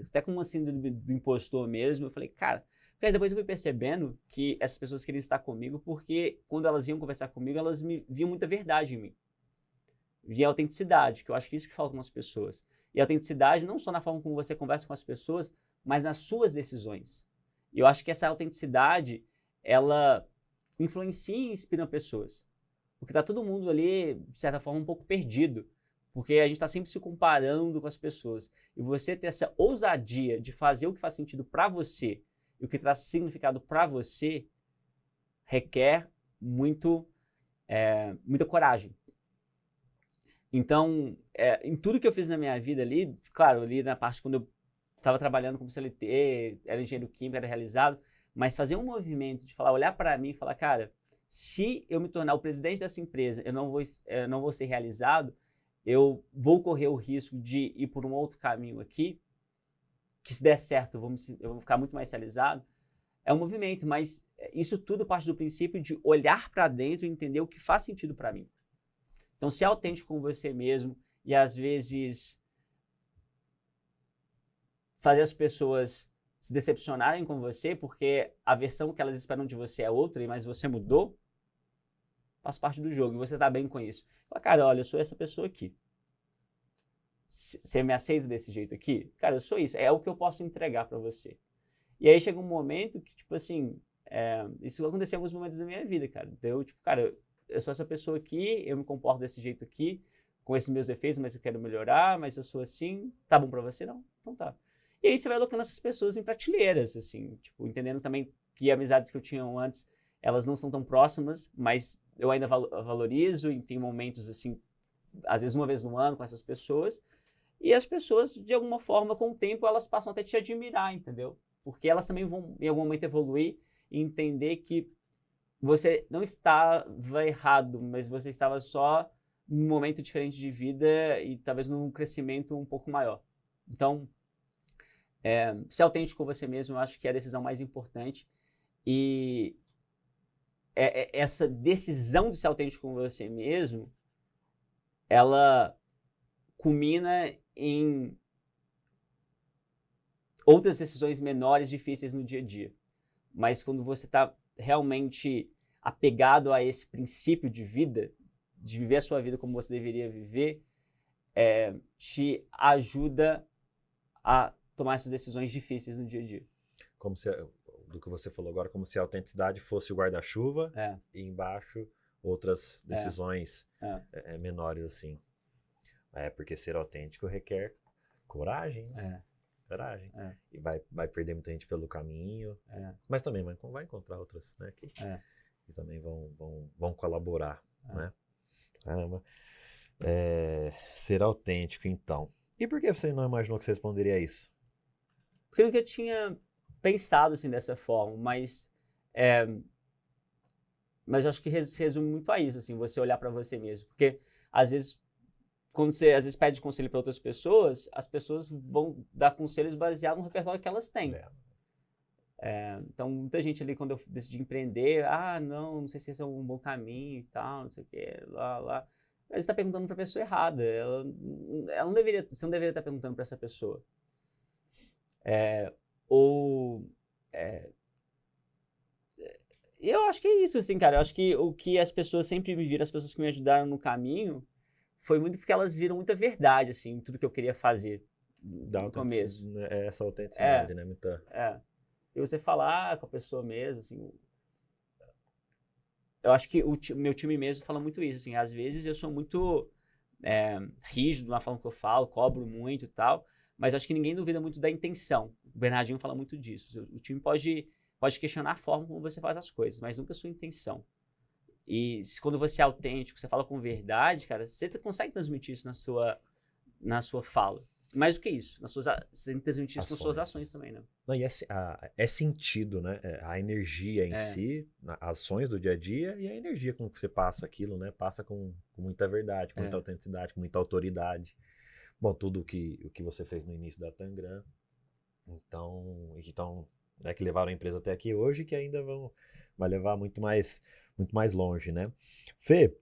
até com uma síndrome do impostor mesmo. Eu falei, cara... Porque depois eu fui percebendo que essas pessoas queriam estar comigo porque quando elas iam conversar comigo, elas viam muita verdade em mim. Via autenticidade, que eu acho que é isso que falta nas pessoas. E a autenticidade não só na forma como você conversa com as pessoas, mas nas suas decisões. E eu acho que essa autenticidade, ela influencia e inspira pessoas. Porque tá todo mundo ali, de certa forma, um pouco perdido. Porque a gente está sempre se comparando com as pessoas. E você ter essa ousadia de fazer o que faz sentido para você e o que traz significado para você requer muita coragem. Então, em tudo que eu fiz na minha vida ali, claro, ali na parte quando eu estava trabalhando como CLT, era engenheiro químico, era realizado, mas fazer um movimento de falar, olhar para mim e falar, cara, se eu me tornar o presidente dessa empresa, eu não vou ser realizado, eu vou correr o risco de ir por um outro caminho aqui, que se der certo eu vou ficar muito mais realizado. É um movimento, mas isso tudo parte do princípio de olhar para dentro e entender o que faz sentido para mim. Então, ser autêntico com você mesmo e, às vezes, fazer as pessoas se decepcionarem com você porque a versão que elas esperam de você é outra, mas você mudou, faz parte do jogo e você tá bem com isso. Fala, cara, olha, eu sou essa pessoa aqui. Você me aceita desse jeito aqui? Cara, eu sou isso. É o que eu posso entregar para você. E aí chega um momento que, tipo assim, isso aconteceu em alguns momentos da minha vida, cara. Então, tipo, cara, eu sou essa pessoa aqui, eu me comporto desse jeito aqui, com esses meus defeitos, mas eu quero melhorar, mas eu sou assim, tá bom pra você? Não? Então tá. E aí você vai colocando essas pessoas em prateleiras, assim, tipo, entendendo também que amizades que eu tinha antes, elas não são tão próximas, mas eu ainda valorizo e tem momentos, assim, às vezes uma vez no ano com essas pessoas, e as pessoas, de alguma forma, com o tempo, elas passam até a te admirar, entendeu? Porque elas também vão, em algum momento, evoluir e entender que você não estava errado, mas você estava só num momento diferente de vida e talvez num crescimento um pouco maior. Então, ser autêntico com você mesmo, eu acho que é a decisão mais importante. E essa decisão de ser autêntico com você mesmo, ela culmina em outras decisões menores, difíceis no dia a dia. Mas quando você está realmente apegado a esse princípio de vida, de viver a sua vida como você deveria viver, te ajuda a tomar essas decisões difíceis no dia a dia. Como se, do que você falou agora, como se a autenticidade fosse o guarda-chuva e embaixo outras decisões menores assim. Porque ser autêntico requer coragem, né? Coragem. E vai perder muita gente pelo caminho, mas também vai encontrar outras, né, que também vão colaborar, né? Caramba. Ser autêntico, então. E por que você não imaginou que você responderia isso? Porque eu nunca tinha pensado assim dessa forma, mas eu acho que resume muito a isso, assim, você olhar para você mesmo. Porque às vezes quando você às vezes pede conselho para outras pessoas, as pessoas vão dar conselhos baseados no repertório que elas têm. Então, muita gente ali, quando eu decidi empreender, não sei se esse é um bom caminho e tal, não sei o que, lá. Mas você está perguntando para a pessoa errada. Ela não deveria, você não deveria estar perguntando para essa pessoa. Eu acho que é isso, assim, cara. Eu acho que o que as pessoas sempre me viram, as pessoas que me ajudaram no caminho, foi muito porque elas viram muita verdade, assim, em tudo que eu queria fazer no começo. Essa autenticidade, né? E você falar com a pessoa mesmo, assim. Eu acho que o meu time mesmo fala muito isso, assim. Às vezes eu sou muito rígido na forma que eu falo, cobro muito e tal, mas acho que ninguém duvida muito da intenção. O Bernardinho fala muito disso. O time pode questionar a forma como você faz as coisas, mas nunca a sua intenção. E quando você é autêntico, você fala com verdade, cara, você consegue transmitir isso na sua fala. Mais do que isso, você tem que transmitir isso com suas ações também, né? Não, e é sentido, né? A energia em si, as ações do dia a dia e a energia com que você passa aquilo, né? Passa com muita verdade, com muita autenticidade, com muita autoridade. Bom, tudo o que você fez no início da Tangram, então, que levaram a empresa até aqui hoje, que ainda vai levar muito mais longe, né? Fê,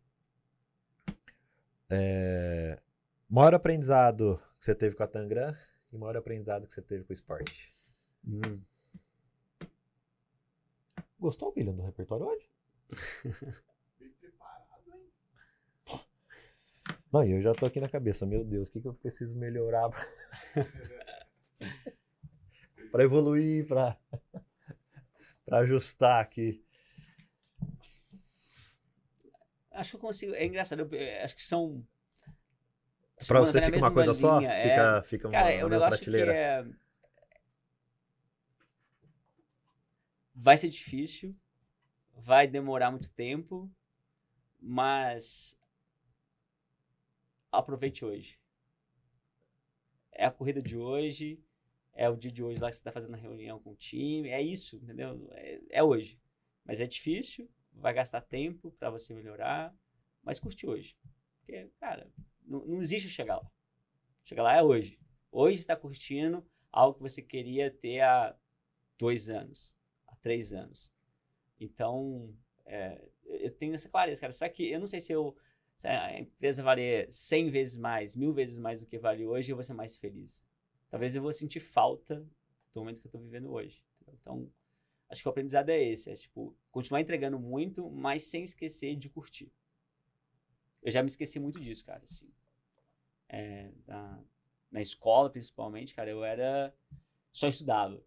maior aprendizado que você teve com a Tangram e maior aprendizado que você teve com o esporte? Gostou, William, do repertório hoje? Bem preparado, hein? Não, e eu já tô aqui na cabeça, meu Deus, o que eu preciso melhorar? para evoluir, para ajustar aqui. Acho que eu consigo. É engraçado, acho que são. Para você fica uma coisa só? Linha, Fica uma cara, na é um mesma negócio prateleira. que vai ser difícil, vai demorar muito tempo, mas aproveite hoje. É a corrida de hoje, é o dia de hoje lá que você está fazendo a reunião com o time, é isso, entendeu? É hoje. Mas é difícil, vai gastar tempo para você melhorar, mas curte hoje. Porque, cara, não existe chegar lá. Chegar lá é hoje. Hoje você está curtindo algo que você queria ter há 2 anos, há 3 anos. Então, eu tenho essa clareza, cara. Será que, eu não sei se a empresa valer 100 vezes mais, 1000 vezes mais do que vale hoje, eu vou ser mais feliz. Talvez eu vou sentir falta do momento que eu estou vivendo hoje. Então, acho que o aprendizado é esse. É, tipo, continuar entregando muito, mas sem esquecer de curtir. Eu já me esqueci muito disso, cara, assim. Na escola, principalmente, cara, eu só estudava.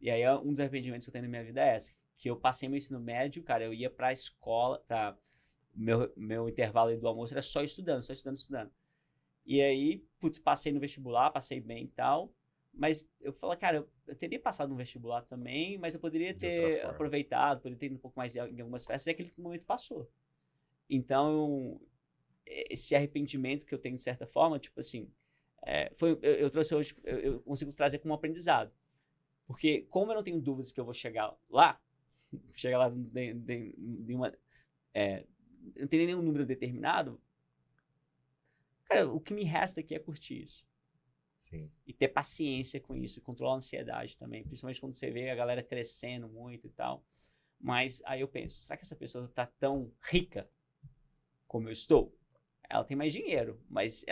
E aí, um dos arrependimentos que eu tenho na minha vida é essa. Que eu passei meu ensino médio, cara, eu ia pra escola, meu intervalo aí do almoço era só estudando. E aí, putz, passei no vestibular, passei bem e tal. Mas eu falo, cara, eu teria passado no vestibular também, mas eu poderia ter aproveitado, poderia ter ido um pouco mais em algumas festas, e aquele momento passou. Então, esse arrependimento que eu tenho de certa forma, tipo assim, eu trouxe hoje, eu consigo trazer como um aprendizado. Porque como eu não tenho dúvidas que eu vou chegar lá de uma, não tem nenhum número determinado, cara, o que me resta aqui é curtir isso. Sim. E ter paciência com isso, e controlar a ansiedade também, principalmente quando você vê a galera crescendo muito e tal. Mas aí eu penso, será que essa pessoa tá tão rica como eu estou? Ela tem mais dinheiro, mas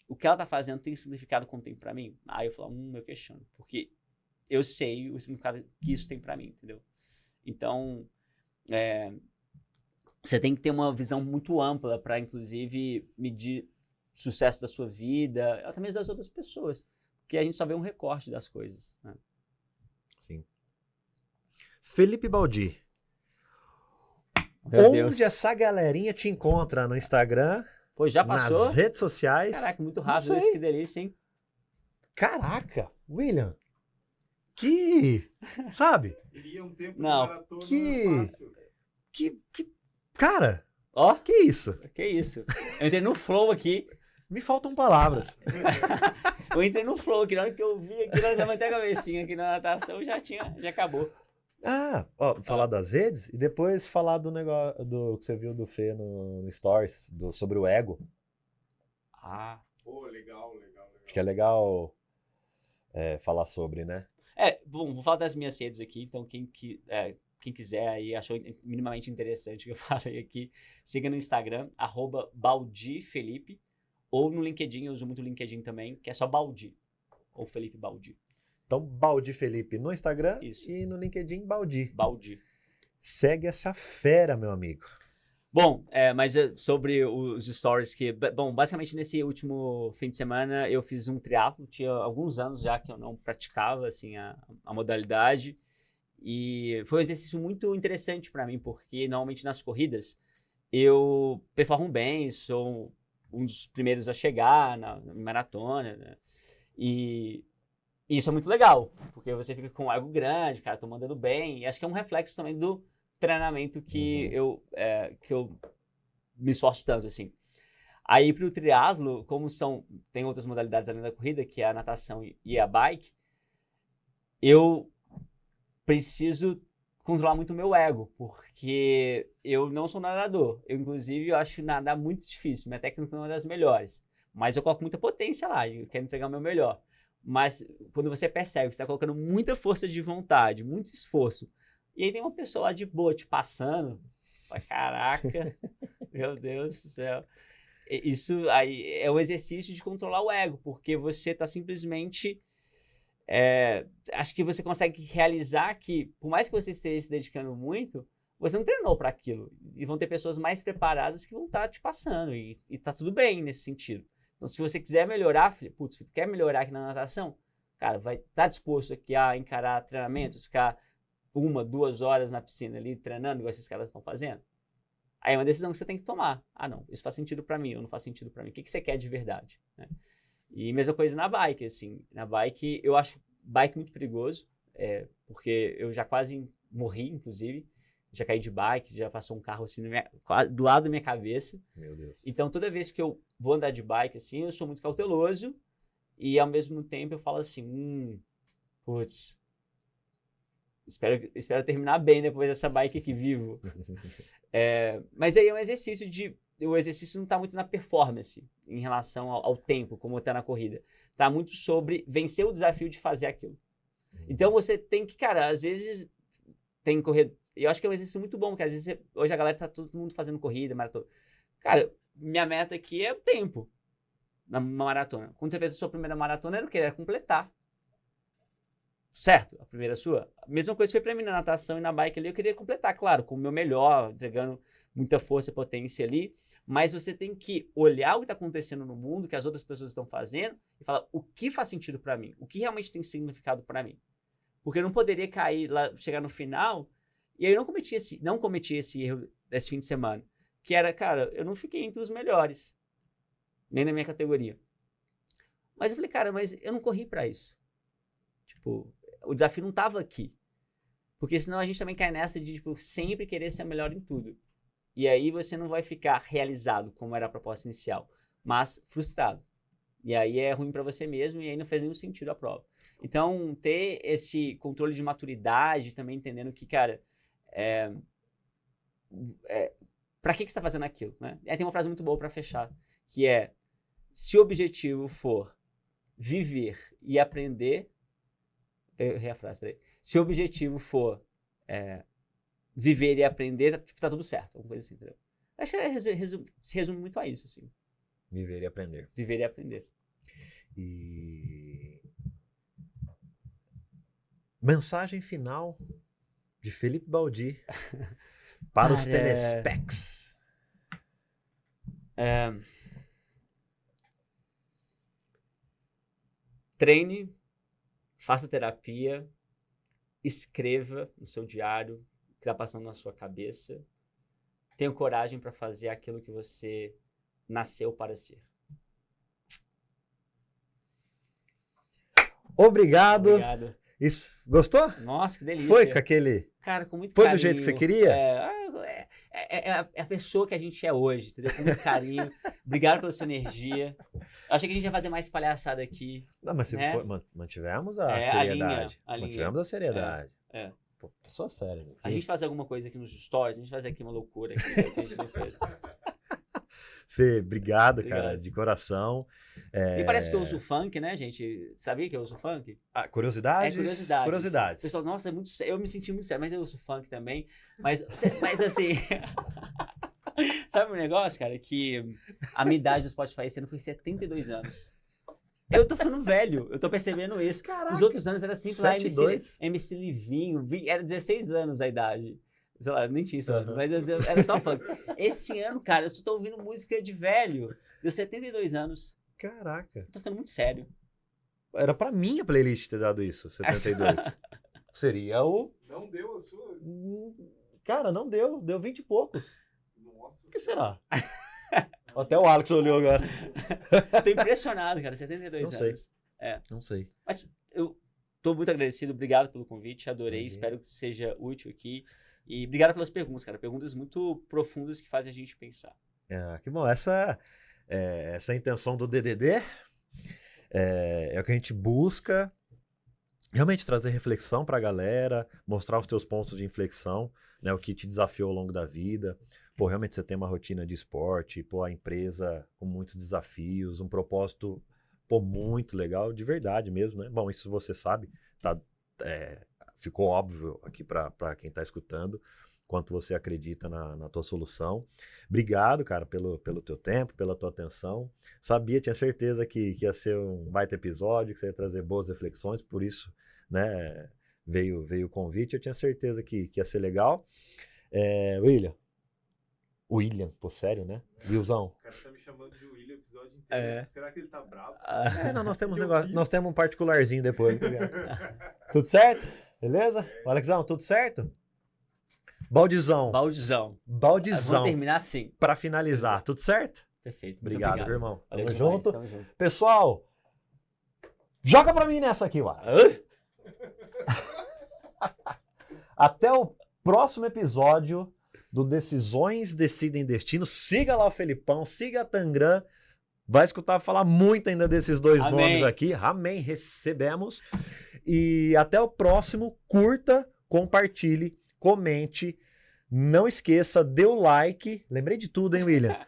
o que ela tá fazendo tem significado como tem pra mim? Aí eu falo, eu questiono, porque eu sei o significado que isso tem pra mim, entendeu? Então, você tem que ter uma visão muito ampla para, inclusive, medir o sucesso da sua vida, até mesmo das outras pessoas, porque a gente só vê um recorte das coisas, né? Sim. Felipe Baldi. Meu Onde Deus. essa galerinha te encontra? No Instagram? Pô, já passou? Nas redes sociais? Caraca, muito rápido isso, que delícia, hein? Caraca, William. Que, sabe? Iria um tempo Não. maratona Que- fácil. Cara, Ó, que isso? que isso. Eu entrei no flow aqui. Me faltam palavras. Eu entrei no flow aqui, na hora que eu vi aqui, eu levantei a cabecinha aqui na natação, já acabou. Falar das redes e depois falar do negócio que você viu do Fê no Stories, sobre o ego. Ah. Pô, legal. Acho que é legal falar sobre, né? Bom, vou falar das minhas redes aqui, então quem quiser aí, achou minimamente interessante o que eu falei aqui, siga no Instagram, @baldifelipe, ou no LinkedIn, eu uso muito o LinkedIn também, que é só Baldi, ou Felipe Baldi. Então, Baldi Felipe no Instagram. Isso. E no LinkedIn, Baldi. Baldi. Segue essa fera, meu amigo. Bom, mas sobre os stories bom, basicamente nesse último fim de semana eu fiz um triatlo, tinha alguns anos já que eu não praticava, assim, a modalidade, e foi um exercício muito interessante para mim, porque normalmente nas corridas eu performo bem, sou um dos primeiros a chegar na maratona, né? E isso é muito legal, porque você fica com um ego grande, cara, tô mandando bem, e acho que é um reflexo também do treinamento que eu me esforço tanto, assim. Aí pro triatlo, como tem outras modalidades além da corrida, que é a natação e a bike, eu preciso controlar muito o meu ego, porque eu não sou nadador. Eu acho nadar muito difícil, minha técnica não é uma das melhores, mas eu coloco muita potência lá e eu quero entregar o meu melhor. Mas quando você percebe que você está colocando muita força de vontade, muito esforço, e aí tem uma pessoa lá de boa te passando, fala, caraca, meu Deus do céu. Isso aí é um exercício de controlar o ego, porque você está simplesmente... acho que você consegue realizar que, por mais que você esteja se dedicando muito, você não treinou para aquilo. E vão ter pessoas mais preparadas que vão estar te passando, e tá tudo bem nesse sentido. Então, se você quiser melhorar, quer melhorar aqui na natação? Cara, vai estar disposto aqui a encarar treinamentos, ficar 1, 2 horas na piscina ali treinando, igual esses caras estão fazendo? Aí é uma decisão que você tem que tomar. Ah, não, isso faz sentido pra mim, ou não faz sentido pra mim. O que você quer de verdade? Né? E mesma coisa na bike, assim. Na bike, eu acho bike muito perigoso, porque eu já quase morri, inclusive. Já caí de bike, já passou um carro assim do lado da minha cabeça. Meu Deus. Então, toda vez que eu vou andar de bike, assim, eu sou muito cauteloso e, ao mesmo tempo, eu falo assim, putz, espero terminar bem depois dessa bike aqui, vivo. Mas aí é um exercício o exercício não está muito na performance em relação ao tempo, como está na corrida. Está muito sobre vencer o desafio de fazer aquilo. Então, você tem que, cara, às vezes tem que correr. Eu acho que é um exercício muito bom, porque às vezes hoje a galera tá todo mundo fazendo corrida, maratona. Cara, minha meta aqui é o tempo na maratona. Quando você fez a sua primeira maratona, era o quê? Era completar. Certo? A primeira sua. A mesma coisa foi pra mim na natação e na bike ali. Eu queria completar, claro, com o meu melhor, entregando muita força e potência ali. Mas você tem que olhar o que está acontecendo no mundo, o que as outras pessoas estão fazendo, e falar o que faz sentido para mim, o que realmente tem significado para mim. Porque eu não poderia cair lá, chegar no final, e aí eu não cometi esse erro desse fim de semana. Que era, cara, eu não fiquei entre os melhores, nem na minha categoria. Mas eu falei, cara, mas eu não corri para isso. Tipo, o desafio não estava aqui. Porque senão a gente também cai nessa de, tipo, sempre querer ser melhor em tudo. E aí você não vai ficar realizado, como era a proposta inicial, mas frustrado. E aí é ruim para você mesmo e aí não faz nenhum sentido a prova. Então, ter esse controle de maturidade, também entendendo que, cara, para que você está fazendo aquilo, né? E aí tem uma frase muito boa para fechar, que é, se o objetivo for viver e aprender, eu errei a frase, peraí. Se o objetivo for viver e aprender, tá tudo certo, alguma coisa assim, entendeu? Acho que se resume muito a isso, assim. Viver e aprender. Viver e aprender. E mensagem final de Felipe Baldi para os telespecs. Treine, faça terapia, escreva no seu diário o que está passando na sua cabeça. Tenha coragem para fazer aquilo que você nasceu para ser. Obrigado. Obrigado. Isso, gostou? Nossa, que delícia. Foi com aquele... Cara, com muito Foi carinho. do jeito que você queria? É a pessoa que a gente é hoje, entendeu? Com muito carinho. Obrigado pela sua energia. Eu achei que a gente ia fazer mais palhaçada aqui. Não, mas né? mantivemos a seriedade. A linha. Mantivemos a seriedade. É. Pô, pessoa séria. Meu. A gente faz alguma coisa aqui nos stories, a gente faz aqui uma loucura aqui, que a gente não fez. Fê, obrigado, cara, de coração. E parece que eu uso funk, né, gente? Sabia que eu uso funk? Curiosidades? Curiosidades. O pessoal, nossa, é muito sério. Eu me senti muito sério, mas eu uso funk também. Mas assim... Sabe um negócio, cara? Que a minha idade do Spotify esse ano foi 72 anos. Eu tô ficando velho, eu tô percebendo isso. Caraca, os outros anos era sempre lá MC Livinho, era 16 anos a idade. Sei lá, nem tinha isso antes, mas era só funk. Esse ano, cara, eu só tô ouvindo música de velho. Deu 72 anos. Caraca. Eu tô ficando muito sério. Era pra mim a playlist ter dado isso, 72. Seria o... Não deu a sua? Cara, não deu. Deu 20 e poucos. Nossa. O que será? Até o Alex olhou agora. Tô impressionado, cara. 72 não anos. Sei. Não sei. Mas eu tô muito agradecido. Obrigado pelo convite. Adorei. Espero que seja útil aqui. E obrigado pelas perguntas, cara. Perguntas muito profundas que fazem a gente pensar. Que bom. Essa a intenção do DDD. É o que a gente busca. Realmente trazer reflexão pra galera. Mostrar os teus pontos de inflexão. Né, o que te desafiou ao longo da vida. Pô, realmente você tem uma rotina de esporte, pô, a empresa com muitos desafios, um propósito, pô, muito legal, de verdade mesmo, né? Bom, isso você sabe, tá, ficou óbvio aqui para quem tá escutando, quanto você acredita na tua solução. Obrigado, cara, pelo teu tempo, pela tua atenção. Tinha certeza que ia ser um baita episódio, que você ia trazer boas reflexões, por isso, né, veio o convite, eu tinha certeza que ia ser legal. William, William, pô, sério, né? Wilson. O cara tá me chamando de William o episódio inteiro. Será que ele tá bravo? Não, nós temos um negócio, nós temos um particularzinho depois. Tudo certo? Beleza? Alexão, tudo certo? Baldizão. Vamos terminar assim. Pra finalizar, tudo certo? Perfeito. Obrigado, meu irmão. Valeu Tamo demais, junto. tamo junto. Pessoal, joga pra mim nessa aqui, ó. Até o próximo episódio do Decisões Decidem Destino. Siga lá o Felipão, siga a Tangram. Vai escutar falar muito ainda desses dois nomes aqui. Amém, recebemos. E até o próximo. Curta, compartilhe, comente. Não esqueça, dê o like. Lembrei de tudo, hein, William?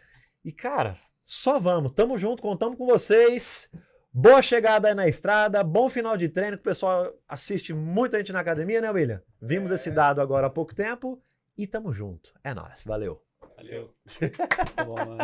E, cara, só vamos. Tamo junto, contamos com vocês. Boa chegada aí na estrada, bom final de treino, que o pessoal assiste muita gente na academia, né, William? Vimos esse dado agora há pouco tempo e tamo junto. É nóis, valeu. Valeu. Tá bom, mano.